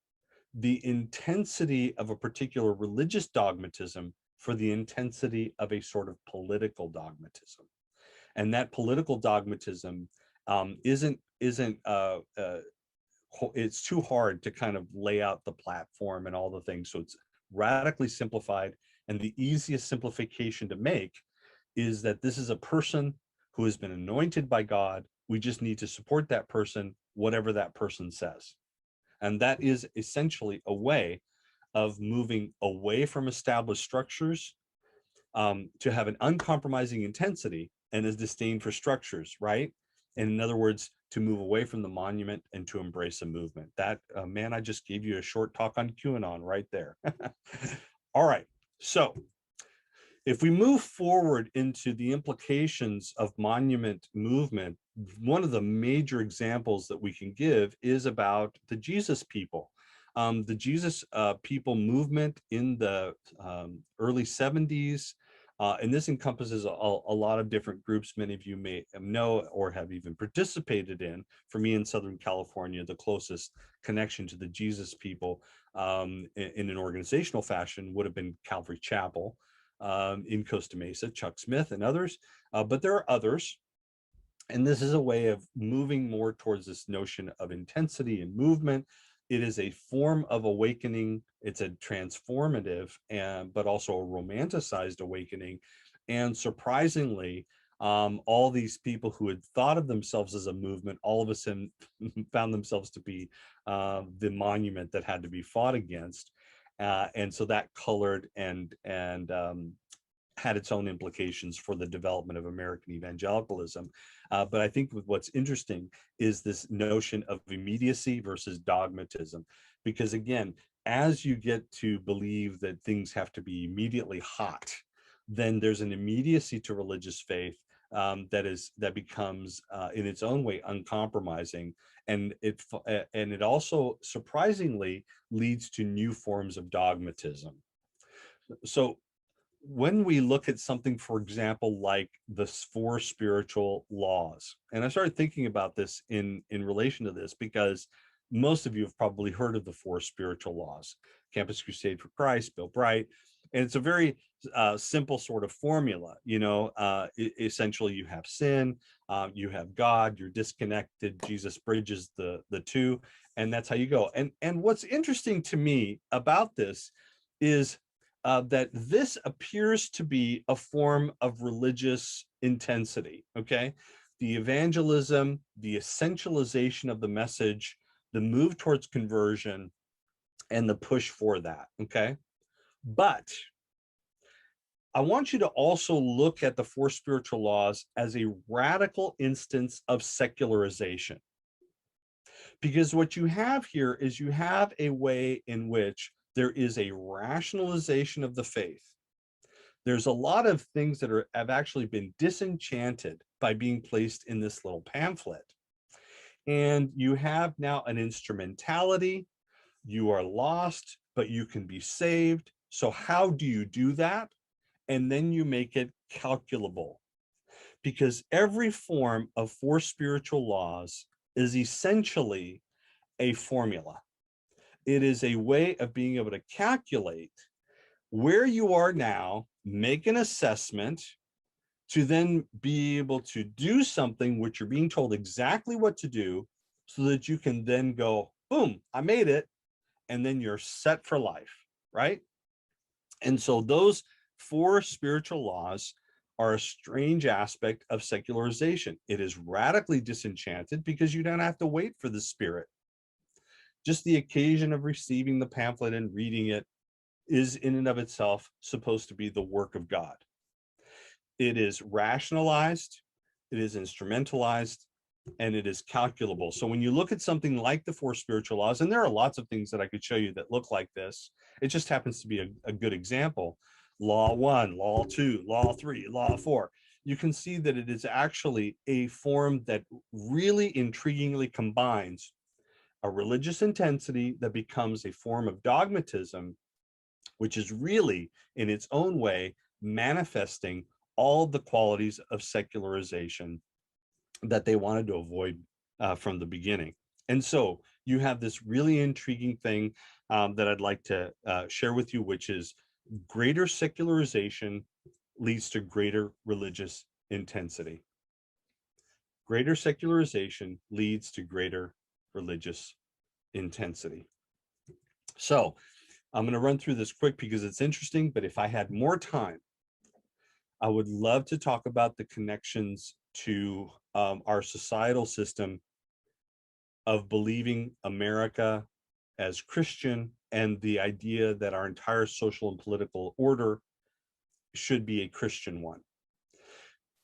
the intensity of a particular religious dogmatism for the intensity of a sort of political dogmatism. And that political dogmatism isn't it's too hard to kind of lay out the platform and all the things. So it's radically simplified, and the easiest simplification to make is that this is a person who has been anointed by God. We just need to support that person, whatever that person says. And that is essentially a way of moving away from established structures to have an uncompromising intensity and a disdain for structures, right? And in other words, to move away from the monument and to embrace a movement. That, man, I just gave you a short talk on QAnon right there. All right, so if we move forward into the implications of monument movement, one of the major examples that we can give is about the Jesus people. The Jesus people movement in the early 70s, and this encompasses a lot of different groups many of you may know or have even participated in. For me in Southern California, the closest connection to the Jesus people in an organizational fashion would have been Calvary Chapel in Costa Mesa, Chuck Smith and others, but there are others. And this is a way of moving more towards this notion of intensity and movement. It is a form of awakening. It's a transformative but also a romanticized awakening. And surprisingly, all these people who had thought of themselves as a movement, all of a sudden found themselves to be the monument that had to be fought against. And so that colored and had its own implications for the development of American evangelicalism. But I think what's interesting is this notion of immediacy versus dogmatism, because again, as you get to believe that things have to be immediately hot, then there's an immediacy to religious faith that becomes in its own way uncompromising, and it also surprisingly leads to new forms of dogmatism. So when we look at something, for example, like the four spiritual laws, and I started thinking about this in relation to this because most of you have probably heard of the four spiritual laws: Campus Crusade for Christ, Bill Bright. And it's a very simple sort of formula. Essentially, you have sin, you have God, you're disconnected. Jesus bridges the two, and that's how you go. And what's interesting to me about this is that this appears to be a form of religious intensity. Okay, the evangelism, the essentialization of the message, the move towards conversion, and the push for that. Okay, but I want you to also look at the four spiritual laws as a radical instance of secularization. Because what you have here is you have a way in which there is a rationalization of the faith. There's a lot of things that have actually been disenchanted by being placed in this little pamphlet. And you have now an instrumentality. You are lost, but you can be saved. So how do you do that? And then you make it calculable, because every form of four spiritual laws is essentially a formula. It is a way of being able to calculate where you are now, make an assessment, to then be able to do something which you're being told exactly what to do, so that you can then go, boom, I made it, and then you're set for life, right? And so those four spiritual laws are a strange aspect of secularization. It is radically disenchanted because you don't have to wait for the Spirit. Just the occasion of receiving the pamphlet and reading it is in and of itself supposed to be the work of God. It is rationalized, it is instrumentalized, and it is calculable. So when you look at something like the four spiritual laws, and there are lots of things that I could show you that look like this, it just happens to be a good example. Law 1, Law 2, Law 3, Law 4. You can see that it is actually a form that really intriguingly combines a religious intensity that becomes a form of dogmatism, which is really, in its own way, manifesting all the qualities of secularization that they wanted to avoid from the beginning. And so you have this really intriguing thing that I'd like to share with you, which is greater secularization leads to greater religious intensity. Greater secularization leads to greater religious intensity. So I'm going to run through this quick because it's interesting, but if I had more time, I would love to talk about the connections to our societal system of believing America as Christian, and the idea that our entire social and political order should be a Christian one.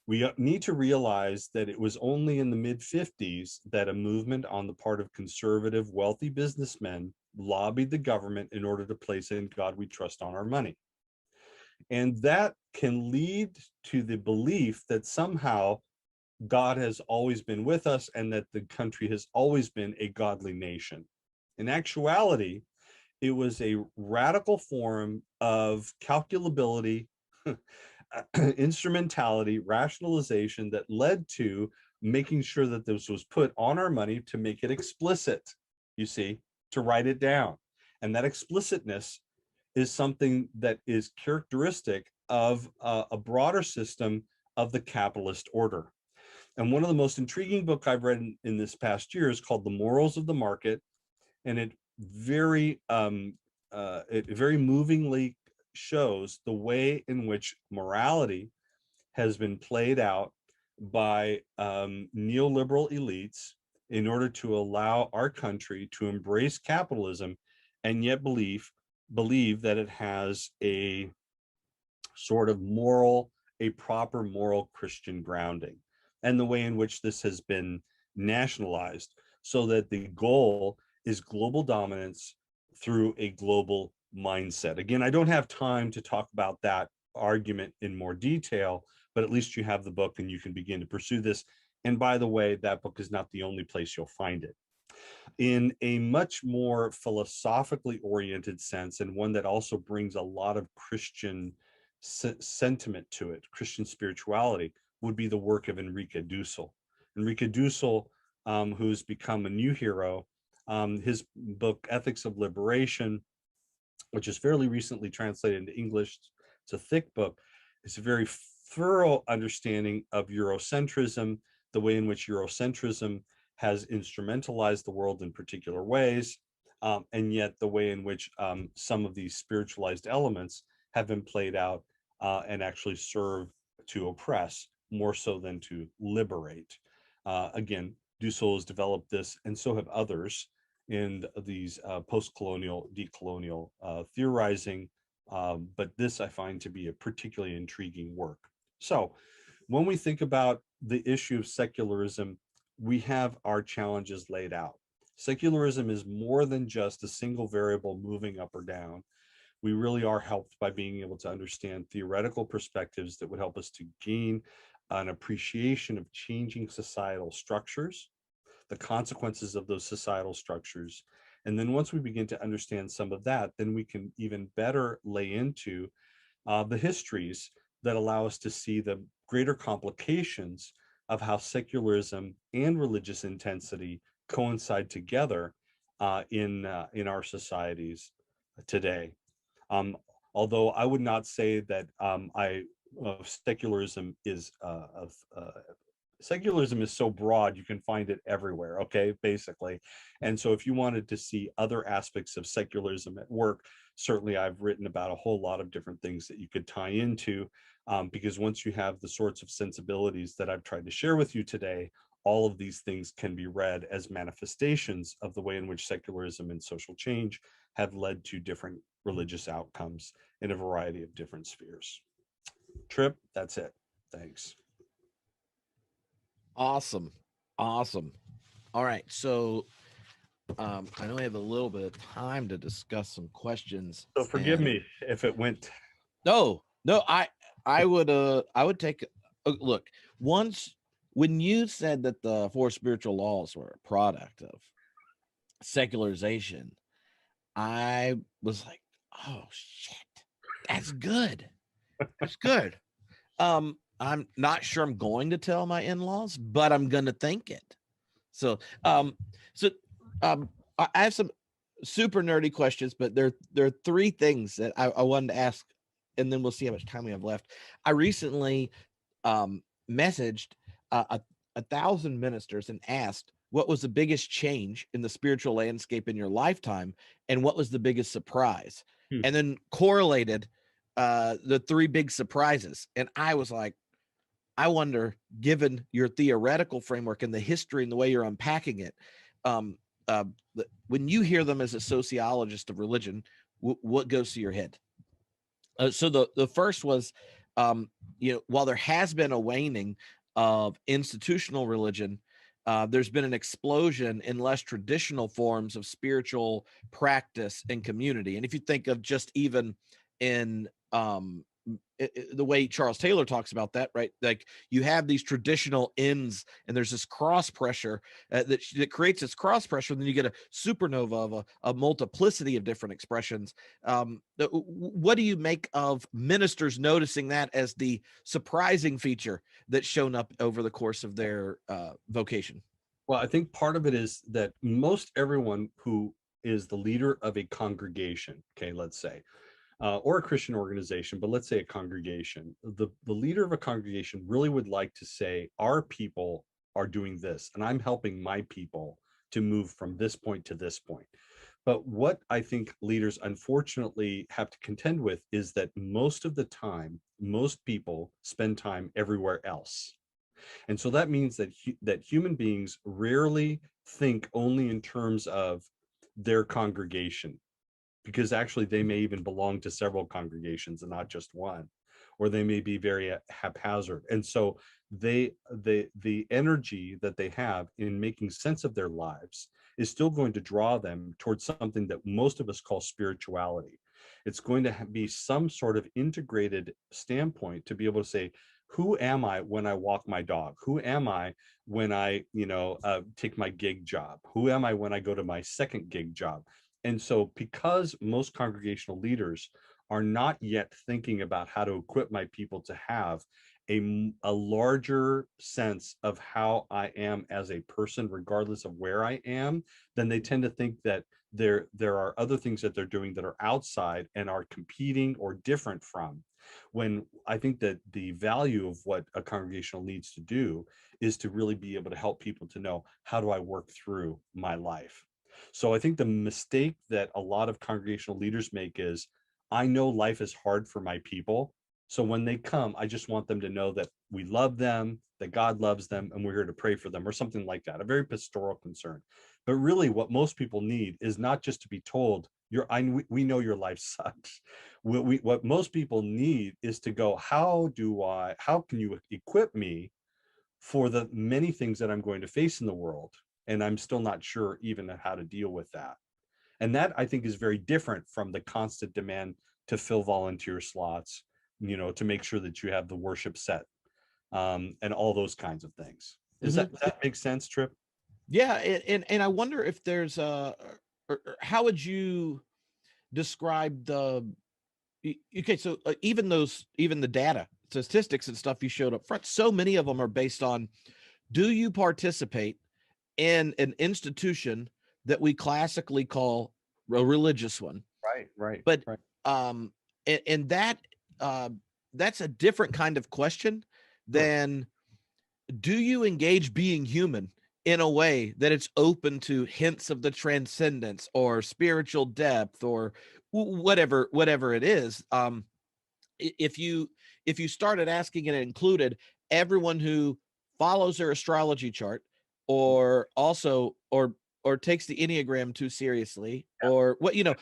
We need to realize that it was only in the mid-50s that a movement on the part of conservative, wealthy businessmen lobbied the government in order to place "In God We Trust" on our money. And that can lead to the belief that somehow God has always been with us and that the country has always been a godly nation. In actuality, it was a radical form of calculability, instrumentality, rationalization that led to making sure that this was put on our money to make it explicit, you see, to write it down. And that explicitness is something that is characteristic of a broader system of the capitalist order. And one of the most intriguing books I've read in this past year is called The Morals of the Market. And it very movingly shows the way in which morality has been played out by neoliberal elites in order to allow our country to embrace capitalism and yet believe that it has a sort of a proper moral Christian grounding, and the way in which this has been nationalized so that the goal is global dominance through a global mindset. Again, I don't have time to talk about that argument in more detail, but at least you have the book and you can begin to pursue this. And by the way, that book is not the only place you'll find it. In a much more philosophically oriented sense, and one that also brings a lot of Christian sentiment to it, Christian spirituality, would be the work of Enrique Dussel. Enrique Dussel, who's become a new hero, his book, Ethics of Liberation, which is fairly recently translated into English. It's a thick book. It's a very thorough understanding of Eurocentrism, the way in which Eurocentrism has instrumentalized the world in particular ways, and yet the way in which some of these spiritualized elements have been played out and actually serve to oppress more so than to liberate. Again, Dussel has developed this, and so have others in these post-colonial, decolonial theorizing. But this I find to be a particularly intriguing work. So when we think about the issue of secularism, we have our challenges laid out. Secularism is more than just a single variable moving up or down. We really are helped by being able to understand theoretical perspectives that would help us to gain an appreciation of changing societal structures, the consequences of those societal structures. And then once we begin to understand some of that, then we can even better lay into the histories that allow us to see the greater complications of how secularism and religious intensity coincide together in our societies today. Um, Although I would not say that secularism is secularism is so broad, you can find it everywhere, okay, basically. And so if you wanted to see other aspects of secularism at work, certainly I've written about a whole lot of different things that you could tie into, because once you have the sorts of sensibilities that I've tried to share with you today, all of these things can be read as manifestations of the way in which secularism and social change have led to different religious outcomes in a variety of different spheres. Trip, that's it. Thanks. Awesome. Awesome. All right. So I know we have a little bit of time to discuss some questions. So forgive And me if it went. no, I would take a look. Once when you said that the four spiritual laws were a product of secularization, I was like, oh shit, that's good. That's good. I'm not sure I'm going to tell my in-laws, but I'm gonna think it. So so I have some super nerdy questions, but there are three things that I wanted to ask, and then we'll see how much time we have left. I recently messaged a thousand ministers and asked what was the biggest change in the spiritual landscape in your lifetime, and what was the biggest surprise, and then correlated the three big surprises. And I was like, I wonder, given your theoretical framework and the history and the way you're unpacking it, um, when you hear them as a sociologist of religion, what goes to your head? So the first was, while there has been a waning of institutional religion, there's been an explosion in less traditional forms of spiritual practice and community. And if you think of just even in the way Charles Taylor talks about that, right? Like you have these traditional ends, and there's this cross pressure that creates this cross pressure. And then you get a supernova of a multiplicity of different expressions. What do you make of ministers noticing that as the surprising feature that's shown up over the course of their vocation? Well, I think part of it is that most everyone who is the leader of a congregation, okay, let's say, or a Christian organization, but let's say a congregation, the leader of a congregation really would like to say, our people are doing this, and I'm helping my people to move from this point to this point. But what I think leaders unfortunately have to contend with is that most of the time, most people spend time everywhere else. And so that means that that human beings rarely think only in terms of their congregation, because actually they may even belong to several congregations and not just one, or they may be very haphazard. And so the energy that they have in making sense of their lives is still going to draw them towards something that most of us call spirituality. It's going to be some sort of integrated standpoint to be able to say, who am I when I walk my dog? Who am I when I, take my gig job? Who am I when I go to my second gig job? And so because most congregational leaders are not yet thinking about how to equip my people to have a larger sense of how I am as a person, regardless of where I am, then they tend to think that there are other things that they're doing that are outside and are competing or different from. When I think that the value of what a congregational needs to do is to really be able to help people to know, how do I work through my life? So I think the mistake that a lot of congregational leaders make is, I know life is hard for my people, so when they come, I just want them to know that we love them, that God loves them, and we're here to pray for them, or something like that, a very pastoral concern. But really, what most people need is not just to be told, we know your life sucks. What most people need is to go, how can you equip me for the many things that I'm going to face in the world? And I'm still not sure even how to deal with that. And that, I think, is very different from the constant demand to fill volunteer slots, to make sure that you have the worship set, and all those kinds of things. Does that make sense, Trip? Yeah, and I wonder if there's or how would you describe okay, so even the data, statistics and stuff you showed up front, so many of them are based on, do you participate in an institution that we classically call a religious one? Right, right, But right. um and that's a different kind of question Sure. than, do you engage being human in a way that it's open to hints of the transcendence or spiritual depth or whatever it is. If you started asking and it included everyone who follows their astrology chart, or also or takes the Enneagram too seriously, or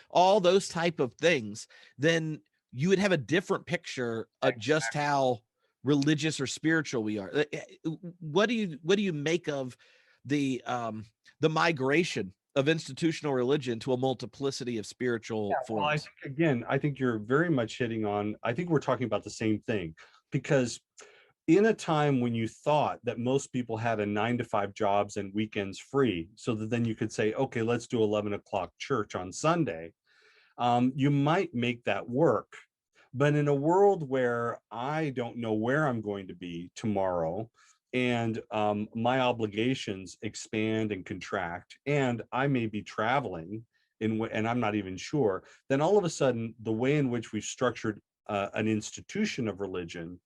all those type of things, then you would have a different picture of just how religious or spiritual we are. What do you make of the migration of institutional religion to a multiplicity of spiritual Well, I forms? think, again, I think you're very much hitting on, I think we're talking about the same thing, because in a time when you thought that most people had a 9 to 5 jobs and weekends free, so that then you could say, okay, let's do 11 o'clock church on Sunday, you might make that work. But in a world where I don't know where I'm going to be tomorrow, and my obligations expand and contract, and I may be traveling and I'm not even sure, then all of a sudden, the way in which we've structured an institution of religion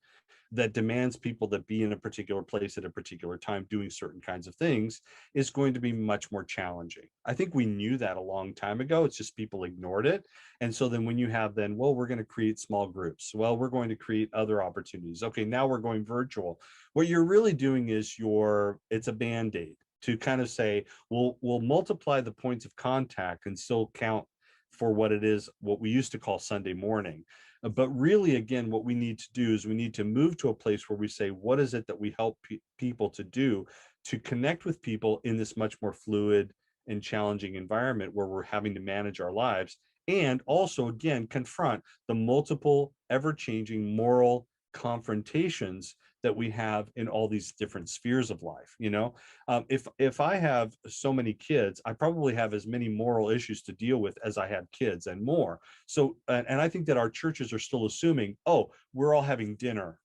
that demands people that be in a particular place at a particular time doing certain kinds of things is going to be much more challenging. I think we knew that a long time ago. It's just people ignored it. And so then when you have then, well, we're going to create small groups. Well, we're going to create other opportunities. Okay, now we're going virtual. What you're really doing is it's a band-aid to kind of say, we'll multiply the points of contact and still count for what it is, what we used to call Sunday morning. But really, again, what we need to do is we need to move to a place where we say, what is it that we help people to do to connect with people in this much more fluid and challenging environment where we're having to manage our lives, and also, again, confront the multiple, ever-changing moral confrontations that we have in all these different spheres of life. If I have so many kids, I probably have as many moral issues to deal with as I had kids, and more. So, and I think that our churches are still assuming, oh, we're all having dinner,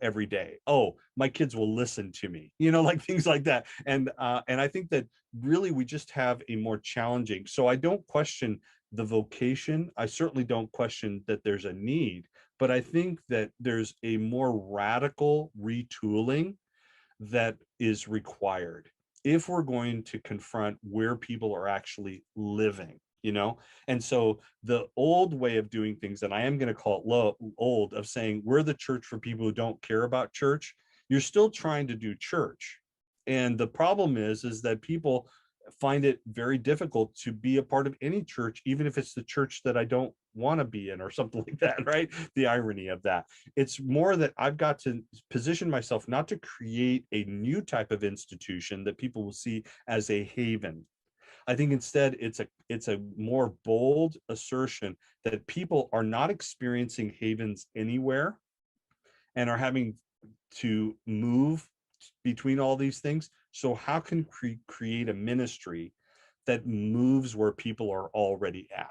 every day. Oh, my kids will listen to me, like things like that. And I think that really we just have a more challenging. So I don't question the vocation. I certainly don't question that there's a need, but I think that there's a more radical retooling that is required if we're going to confront where people are actually living. And so the old way of doing things, and I am going to call it old, of saying we're the church for people who don't care about church, you're still trying to do church. And the problem is that people find it very difficult to be a part of any church, even if it's the church that I don't want to be in or something like that, right? The irony of that. It's more that I've got to position myself not to create a new type of institution that people will see as a haven. I think instead it's a more bold assertion that people are not experiencing havens anywhere and are having to move between all these things. So how can we create a ministry that moves where people are already at?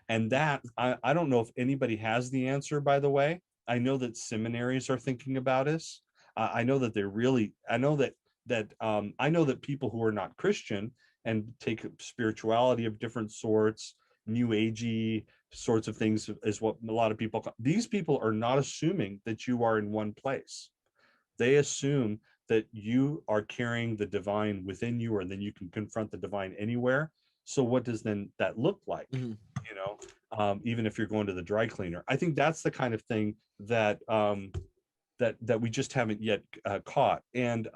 And that, I don't know if anybody has the answer, by the way. I know that seminaries are thinking about us. I know that they're really, I know that people who are not Christian and take spirituality of different sorts, new agey sorts of things is what a lot of people call. These people are not assuming that you are in one place. They assume that you are carrying the divine within you, and then you can confront the divine anywhere. So what does then that look like? Mhm. You know, even if you're going to the dry cleaner, I think that's the kind of thing that that we just haven't yet caught. And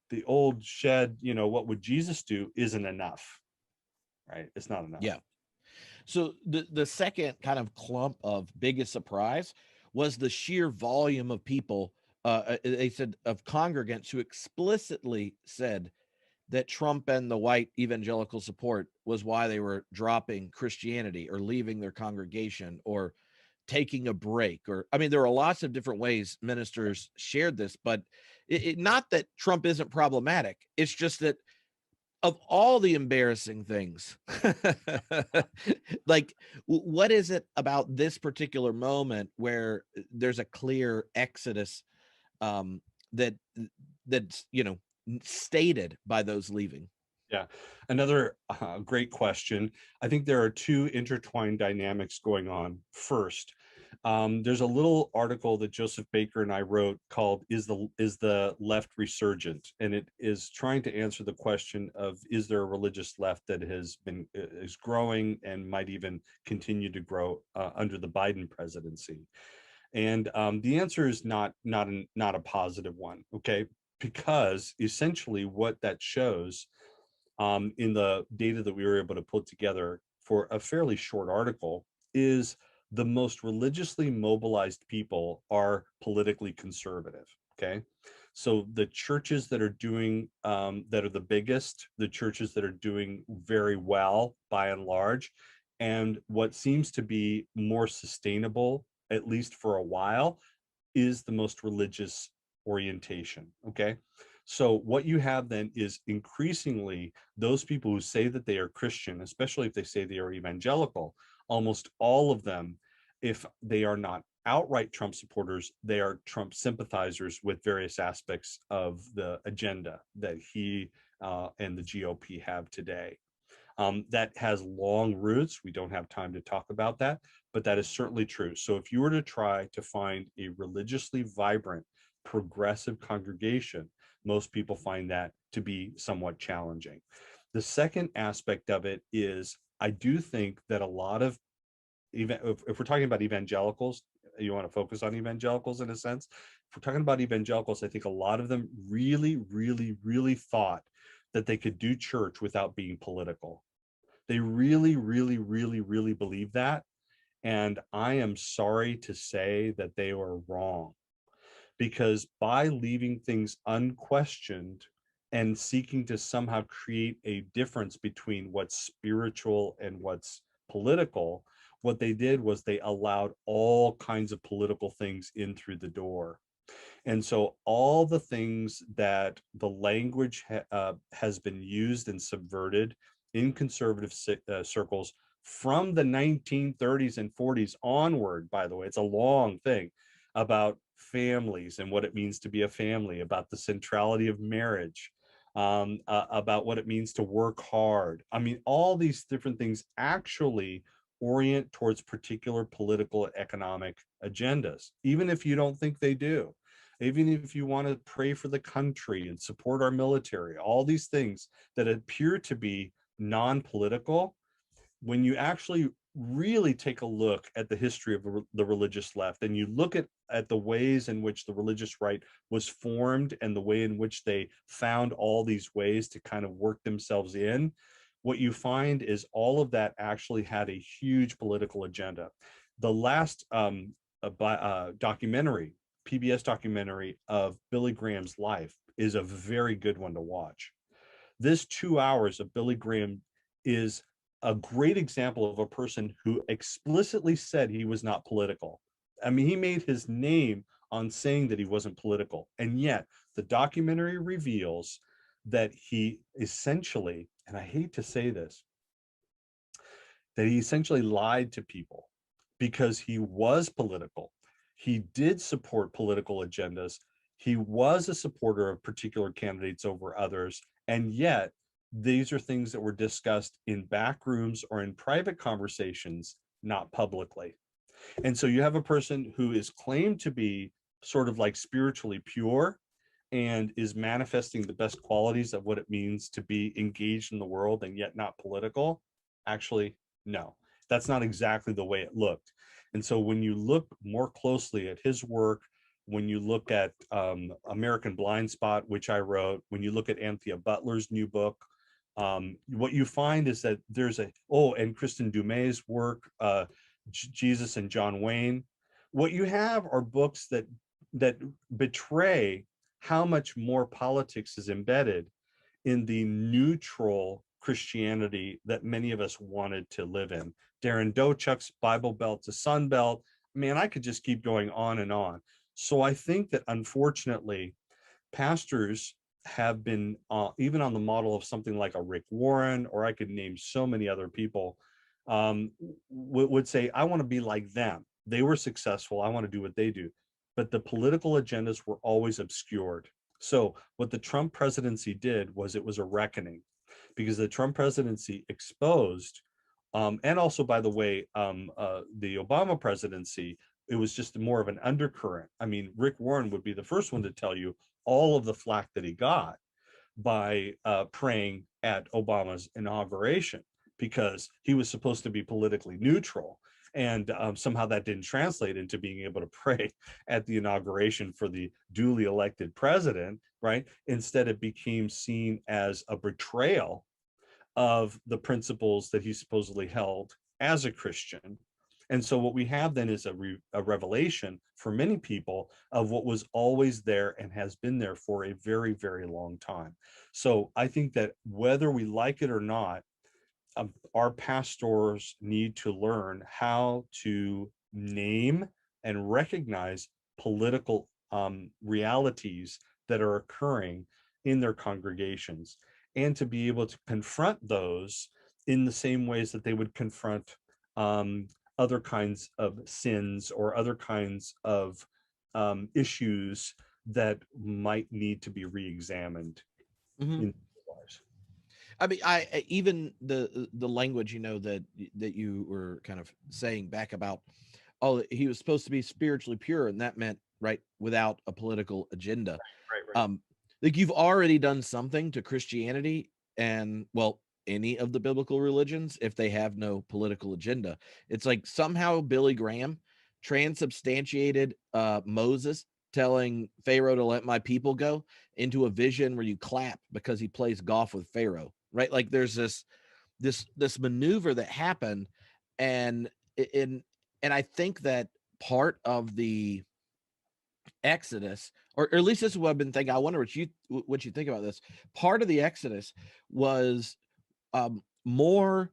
the old shed, what would Jesus do, isn't enough, right? It's not enough. Yeah. So the second kind of clump of biggest surprise was the sheer volume of people. They said of congregants who explicitly said that Trump and the white evangelical support was why they were dropping Christianity or leaving their congregation or taking a break. Or, I mean, there are lots of different ways ministers shared this, but not that Trump isn't problematic. It's just that of all the embarrassing things, like what is it about this particular moment where there's a clear exodus um, that that's stated by those leaving? Yeah, another great question. I think there are two intertwined dynamics going on. First, there's a little article that Joseph Baker and I wrote called "Is the Left Resurgent?" and it is trying to answer the question of, is there a religious left that has been is growing and might even continue to grow under the Biden presidency? And the answer is not a positive one. Okay, because essentially what that shows, in the data that we were able to put together for a fairly short article, is the most religiously mobilized people are politically conservative. Okay, so the churches that are doing that are the biggest, the churches that are doing very well by and large, and what seems to be more sustainable, at least for a while, is the most religious orientation. Okay, so what you have then is increasingly those people who say that they are Christian, especially if they say they are evangelical, almost all of them, if they are not outright Trump supporters, they are Trump sympathizers with various aspects of the agenda that he and the GOP have today. That has long roots. We don't have time to talk about that, but that is certainly true. So if you were to try to find a religiously vibrant, progressive congregation, most people find that to be somewhat challenging. The second aspect of it is, I do think that a lot of, even if we're talking about evangelicals, you want to focus on evangelicals in a sense. If we're talking about evangelicals, I think a lot of them really, really, really thought that they could do church without being political. They really, really, really, really believe that. And I am sorry to say that they were wrong, because by leaving things unquestioned and seeking to somehow create a difference between what's spiritual and what's political, what they did was they allowed all kinds of political things in through the door. And so all the things that the language has been used and subverted in conservative circles from the 1930s and 40s onward, by the way, it's a long thing, about families and what it means to be a family, about the centrality of marriage, about what it means to work hard. I mean, all these different things actually orient towards particular political economic agendas, even if you don't think they do. Even if you want to pray for the country and support our military, all these things that appear to be non-political, when you actually really take a look at the history of the religious left, and you look at the ways in which the religious right was formed and the way in which they found all these ways to kind of work themselves in, what you find is all of that actually had a huge political agenda. The last documentary, PBS documentary of Billy Graham's life, is a very good one to watch. This 2 hours of Billy Graham is a great example of a person who explicitly said he was not political. I mean, he made his name on saying that he wasn't political. And yet the documentary reveals that he essentially, and I hate to say this, that he essentially lied to people because he was political. He did support political agendas. He was a supporter of particular candidates over others. And yet, these are things that were discussed in back rooms or in private conversations, not publicly. And so you have a person who is claimed to be sort of like spiritually pure and is manifesting the best qualities of what it means to be engaged in the world and yet not political. Actually, no, that's not exactly the way it looked. And so when you look more closely at his work, when you look at American Blind Spot, which I wrote, when you look at Anthea Butler's new book, what you find is that there's and Kristen Dumais' work, Jesus and John Wayne. What you have are books that betray how much more politics is embedded in the neutral Christianity that many of us wanted to live in. Darren Dochuk's Bible Belt to Sun Belt. Man, I could just keep going on and on. So I think that unfortunately, pastors have been, even on the model of something like a Rick Warren, or I could name so many other people, would say, I want to be like them. They were successful. I want to do what they do. But the political agendas were always obscured. So what the Trump presidency did was it was a reckoning, because the Trump presidency exposed, and also, by the way, the Obama presidency, it was just more of an undercurrent. I mean, Rick Warren would be the first one to tell you all of the flack that he got by praying at Obama's inauguration, because he was supposed to be politically neutral. And somehow that didn't translate into being able to pray at the inauguration for the duly elected president, right? Instead, it became seen as a betrayal of the principles that he supposedly held as a Christian. And so what we have then is a revelation for many people of what was always there and has been there for a very, very long time. So I think that whether we like it or not, our pastors need to learn how to name and recognize political realities that are occurring in their congregations, and to be able to confront those in the same ways that they would confront other kinds of sins or other kinds of issues that might need to be re-examined Mhm. in their lives. I mean, even the language, that you were kind of saying back about, oh, he was supposed to be spiritually pure, and that meant right without a political agenda. Right, right. Um, like you've already done something to Christianity and well, any of the biblical religions if they have no political agenda. It's like somehow Billy Graham transubstantiated Moses telling Pharaoh to let my people go into a vision where you clap because he plays golf with Pharaoh, right? Like there's this maneuver that happened, and in and I think that part of the Exodus, or at least this is what I've been thinking. I wonder what you think about this. Part of the Exodus was more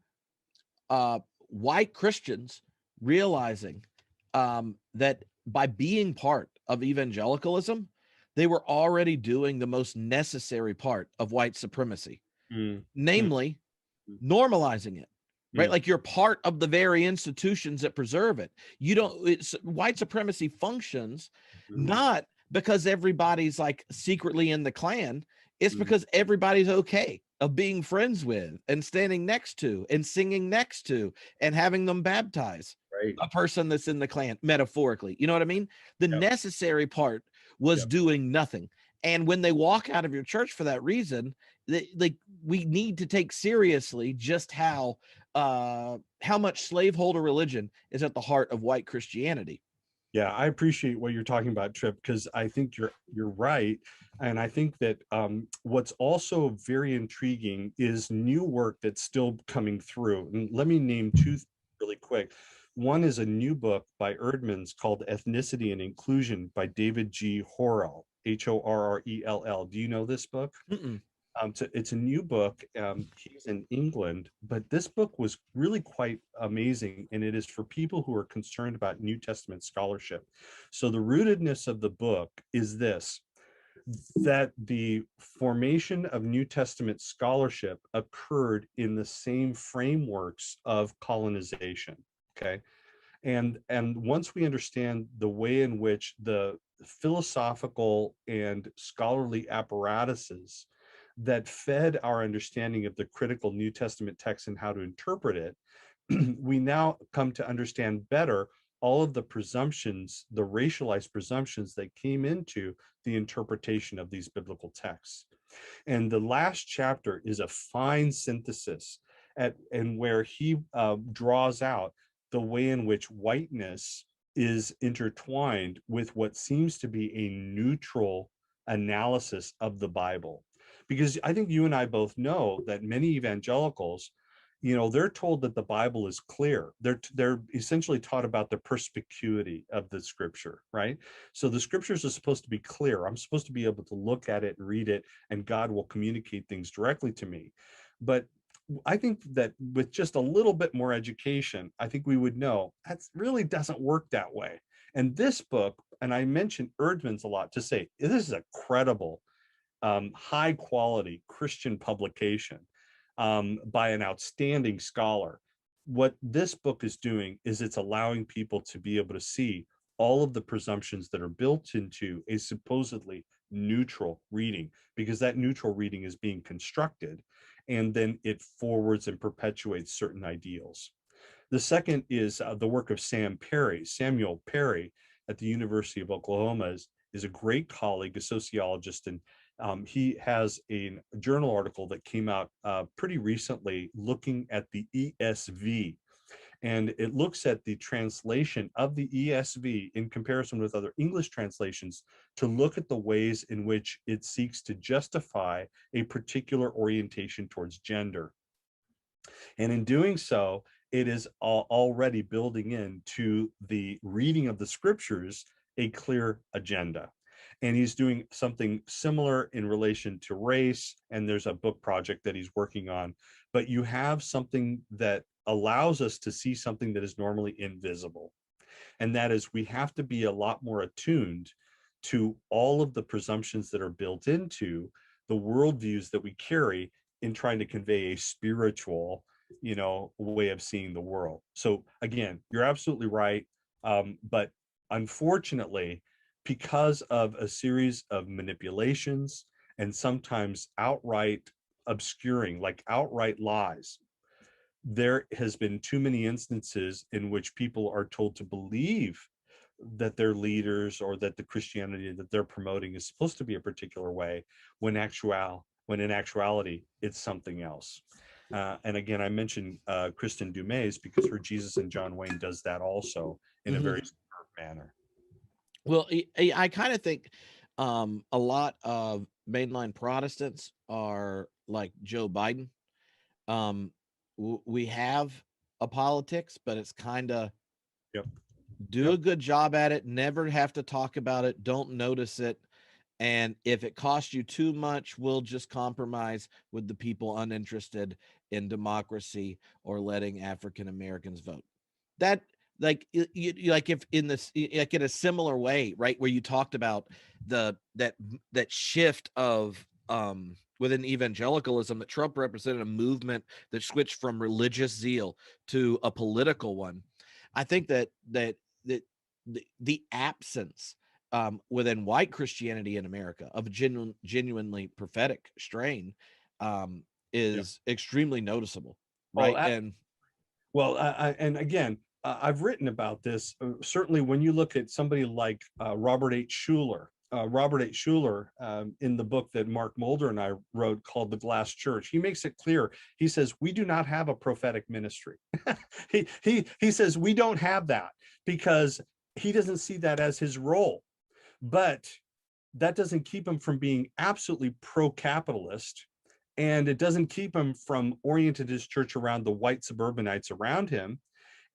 white Christians realizing that by being part of evangelicalism, they were already doing the most necessary part of white supremacy, Mm, mm, namely mm, normalizing it, right? mm, Like you're part of the very institutions that preserve it. You don't, it's white supremacy functions mm, not because everybody's like secretly in the Klan, it's mm. because everybody's okay of being friends with and standing next to and singing next to and having them baptize Right. a person that's in the Klan, metaphorically. You know what I mean? The Yep. necessary part was Yep. doing nothing. And when they walk out of your church for that reason, like we need to take seriously just how much slaveholder religion is at the heart of white Christianity. Yeah, I appreciate what you're talking about, Trip, because I think you're right, and I think that what's also very intriguing is new work that's still coming through. And let me name two really quick. One is a new book by Erdmans called Ethnicity and Inclusion by David G. Horrell, Horrell. Do you know this book? Mm-mm. It's a new book. He's in England, but this book was really quite amazing, and it is for people who are concerned about New Testament scholarship. So the rootedness of the book is this: that the formation of New Testament scholarship occurred in the same frameworks of colonization. Okay. And once we understand the way in which the philosophical and scholarly apparatuses that fed our understanding of the critical New Testament text and how to interpret it, we now come to understand better all of the presumptions, the racialized presumptions that came into the interpretation of these biblical texts. And the last chapter is a fine synthesis and where he draws out the way in which whiteness is intertwined with what seems to be a neutral analysis of the Bible. Because I think you and I both know that many evangelicals, they're told that the Bible is clear. They're essentially taught about the perspicuity of the scripture, right? So the scriptures are supposed to be clear. I'm supposed to be able to look at it and read it, and God will communicate things directly to me. But I think that with just a little bit more education, I think we would know that really doesn't work that way. And this book, and I mentioned Erdman's a lot to say, this is a credible, high quality Christian publication by an outstanding scholar. What this book is doing is it's allowing people to be able to see all of the presumptions that are built into a supposedly neutral reading, because that neutral reading is being constructed, and then it forwards and perpetuates certain ideals. The second is the work of Samuel Perry at the University of Oklahoma is a great colleague, a sociologist, and he has a journal article that came out pretty recently looking at the ESV. And it looks at the translation of the ESV in comparison with other English translations to look at the ways in which it seeks to justify a particular orientation towards gender. And in doing so, it is already building into the reading of the scriptures a clear agenda. And he's doing something similar in relation to race. And there's a book project that he's working on. But you have something that allows us to see something that is normally invisible. And that is, we have to be a lot more attuned to all of the presumptions that are built into the worldviews that we carry in trying to convey a spiritual, way of seeing the world. So again, you're absolutely right. But unfortunately, because of a series of manipulations and sometimes outright obscuring, like outright lies, there has been too many instances in which people are told to believe that their leaders or that the Christianity that they're promoting is supposed to be a particular way, when in actuality it's something else. And again, I mentioned Kristen Dumas because her Jesus and John Wayne does that also in a very smart manner. Well, I kind of think a lot of mainline Protestants are like Joe Biden. We have a politics, but it's kind of do a good job at it, never have to talk about it, don't notice it. And if it costs you too much, we'll just compromise with the people uninterested in democracy or letting African Americans vote. That, like, like if in this, like in a similar way, right, where you talked about that shift of within evangelicalism, that Trump represented a movement that switched from religious zeal to a political one. I think that the absence within white Christianity in America of a genuinely prophetic strain is extremely noticeable, right? And again, I've written about this. Certainly, when you look at somebody like Robert H. Schuller, in the book that Mark Mulder and I wrote called The Glass Church, he makes it clear. He says, we do not have a prophetic ministry. he says we don't have that because he doesn't see that as his role. But that doesn't keep him from being absolutely pro-capitalist, and it doesn't keep him from orienting his church around the white suburbanites around him,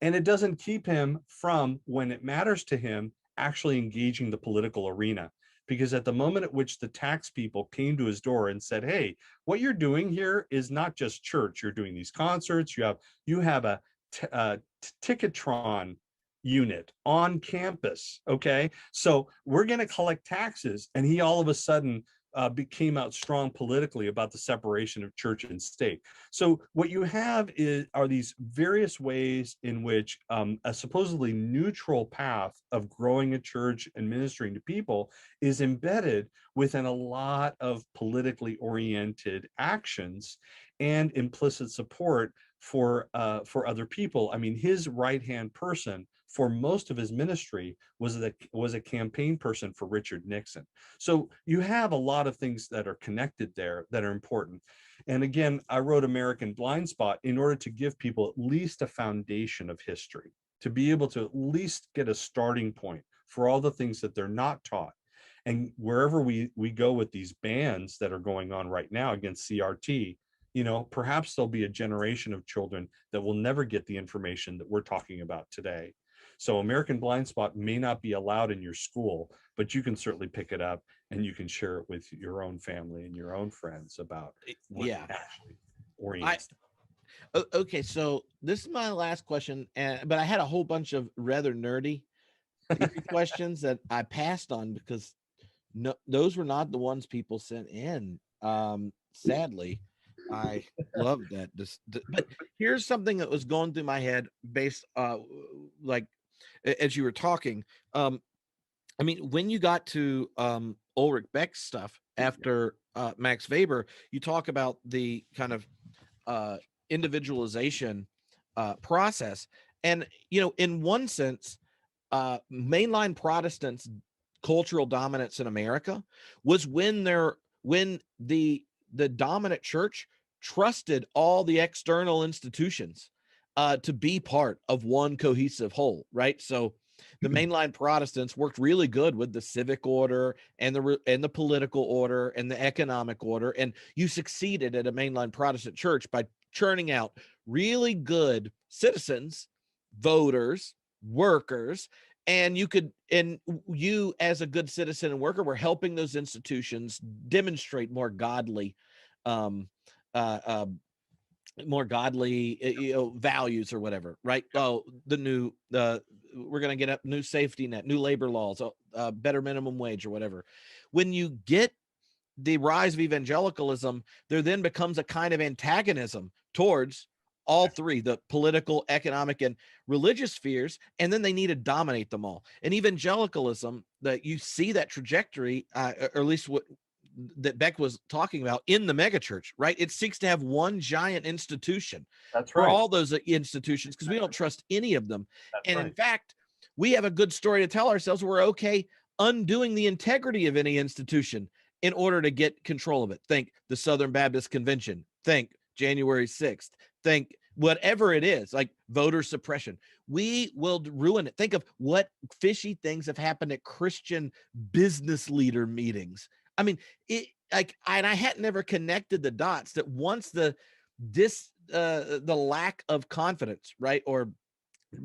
and it doesn't keep him from, when it matters to him, actually engaging the political arena. Because at the moment at which the tax people came to his door and said, hey, what you're doing here is not just church, you're doing these concerts, you have a Ticketron unit on campus, okay? So we're going to collect taxes. And he all of a sudden came out strong politically about the separation of church and state. So what you have are these various ways in which a supposedly neutral path of growing a church and ministering to people is embedded within a lot of politically oriented actions and implicit support for other people. I mean, his right-hand person for most of his ministry was a campaign person for Richard Nixon. So you have a lot of things that are connected there that are important. And again, I wrote American Blind Spot in order to give people at least a foundation of history, to be able to at least get a starting point for all the things that they're not taught. And wherever we go with these bans that are going on right now against CRT, perhaps there'll be a generation of children that will never get the information that we're talking about today. So American Blind Spot may not be allowed in your school, but you can certainly pick it up and you can share it with your own family and your own friends about what Yeah. actually I orients them. Okay, so this is my last question, but I had a whole bunch of rather nerdy theory questions that I passed on because no, those were not the ones people sent in. Sadly, I love that. But here's something that was going through my head based, like as you were talking. I mean, when you got to Ulrich Beck's stuff after Max Weber, you talk about the kind of individualization process, and in one sense, mainline Protestants' cultural dominance in America was when the dominant church trusted all the external institutions to be part of one cohesive whole, right? So the mainline Protestants worked really good with the civic order and the political order and the economic order, and you succeeded at a mainline Protestant church by churning out really good citizens, voters, workers, and you as a good citizen and worker were helping those institutions demonstrate more godly um uh, uh values or whatever, right? Oh, we're going to get a new safety net, new labor laws, better minimum wage or whatever. When you get the rise of evangelicalism, there then becomes a kind of antagonism towards all three, the political, economic, and religious spheres, and then they need to dominate them all. And evangelicalism, that you see that trajectory, or at least what that Beck was talking about in the megachurch, right? It seeks to have one giant institution That's for right. all those institutions because we don't trust any of them. That's And in right. fact, we have a good story to tell ourselves. We're okay undoing the integrity of any institution in order to get control of it. Think the Southern Baptist Convention. Think January 6th. Think whatever it is, like voter suppression. We will ruin it. Think of what fishy things have happened at Christian business leader meetings. I mean, and I had never connected the dots that once the lack of confidence, right, or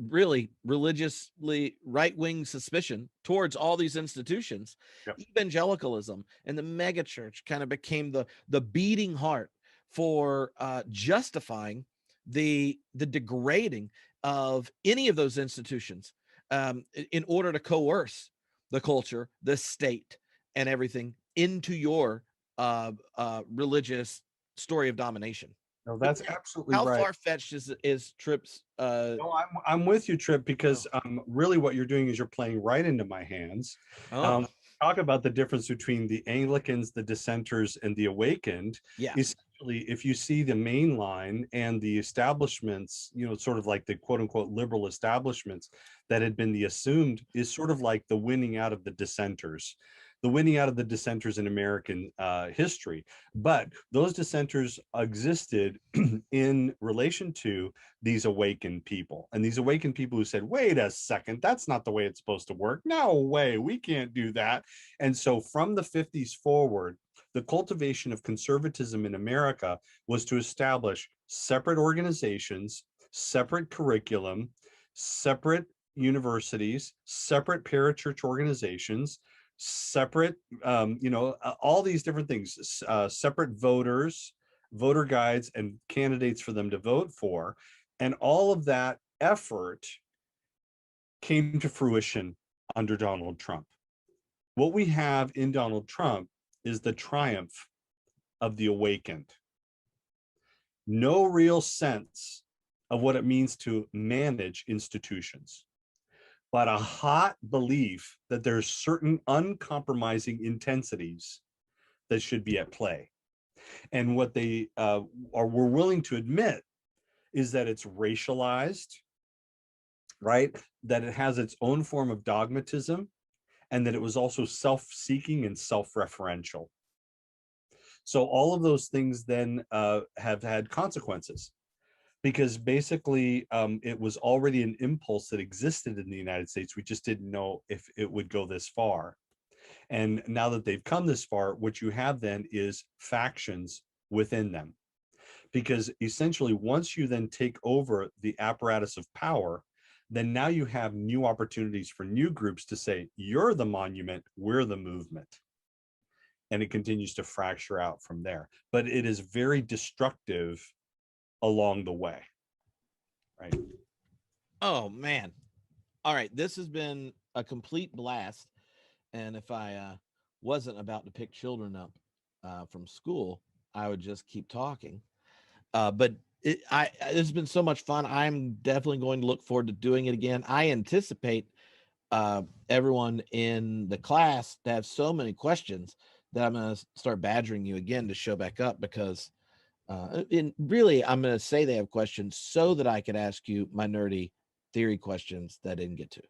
really religiously right-wing suspicion towards all these institutions, Yep. evangelicalism and the megachurch kind of became the beating heart for justifying the degrading of any of those institutions in order to coerce the culture, the state, and everything into your religious story of domination. No, that's absolutely How right. far-fetched is Tripp's No, I'm with you, Trip, because really what you're doing is you're playing right into my hands. Oh, Talk about the difference between the Anglicans, the dissenters, and the awakened. yeah. Essentially, if you see the main line and the establishments, sort of like the quote unquote liberal establishments that had been the assumed, is sort of like the winning out of the dissenters. The winning out of the dissenters in American history. But those dissenters existed in relation to these awakened people, and these awakened people who said, wait a second, that's not the way it's supposed to work. No way, we can't do that. And so from the 50s forward, the cultivation of conservatism in America was to establish separate organizations, separate curriculum, separate universities, separate parachurch organizations, separate all these different things, separate voters, voter guides, and candidates for them to vote for. And all of that effort came to fruition under Donald Trump. What we have in Donald Trump is the triumph of the awakened. No real sense of what it means to manage institutions, but a hot belief that there's certain uncompromising intensities that should be at play. And what they were willing to admit is that it's racialized, right? That it has its own form of dogmatism, and that it was also self-seeking and self-referential. So all of those things then have had consequences, because basically it was already an impulse that existed in the United States. We just didn't know if it would go this far. And now that they've come this far, what you have then is factions within them. Because essentially, once you then take over the apparatus of power, then now you have new opportunities for new groups to say, you're the monument, we're the movement. And it continues to fracture out from there. But it is very destructive along the way, right? Oh, man. All right. This has been a complete blast. And if I wasn't about to pick children up from school, I would just keep talking. But it's been so much fun. I'm definitely going to look forward to doing it again. I anticipate everyone in the class to have so many questions that I'm going to start badgering you again to show back up, because really, I'm going to say they have questions so that I could ask you my nerdy theory questions that I didn't get to.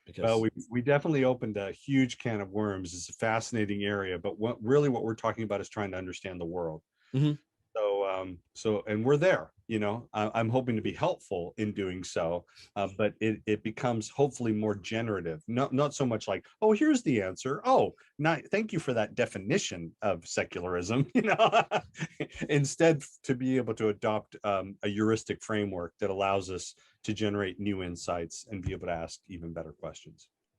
Because Well, we definitely opened a huge can of worms. It's a fascinating area, but what we're talking about is trying to understand the world. Mhm. So and we're there, I'm hoping to be helpful in doing so, but it becomes hopefully more generative, not so much like, oh, here's the answer, oh, thank you for that definition of secularism, instead to be able to adopt a heuristic framework that allows us to generate new insights and be able to ask even better questions.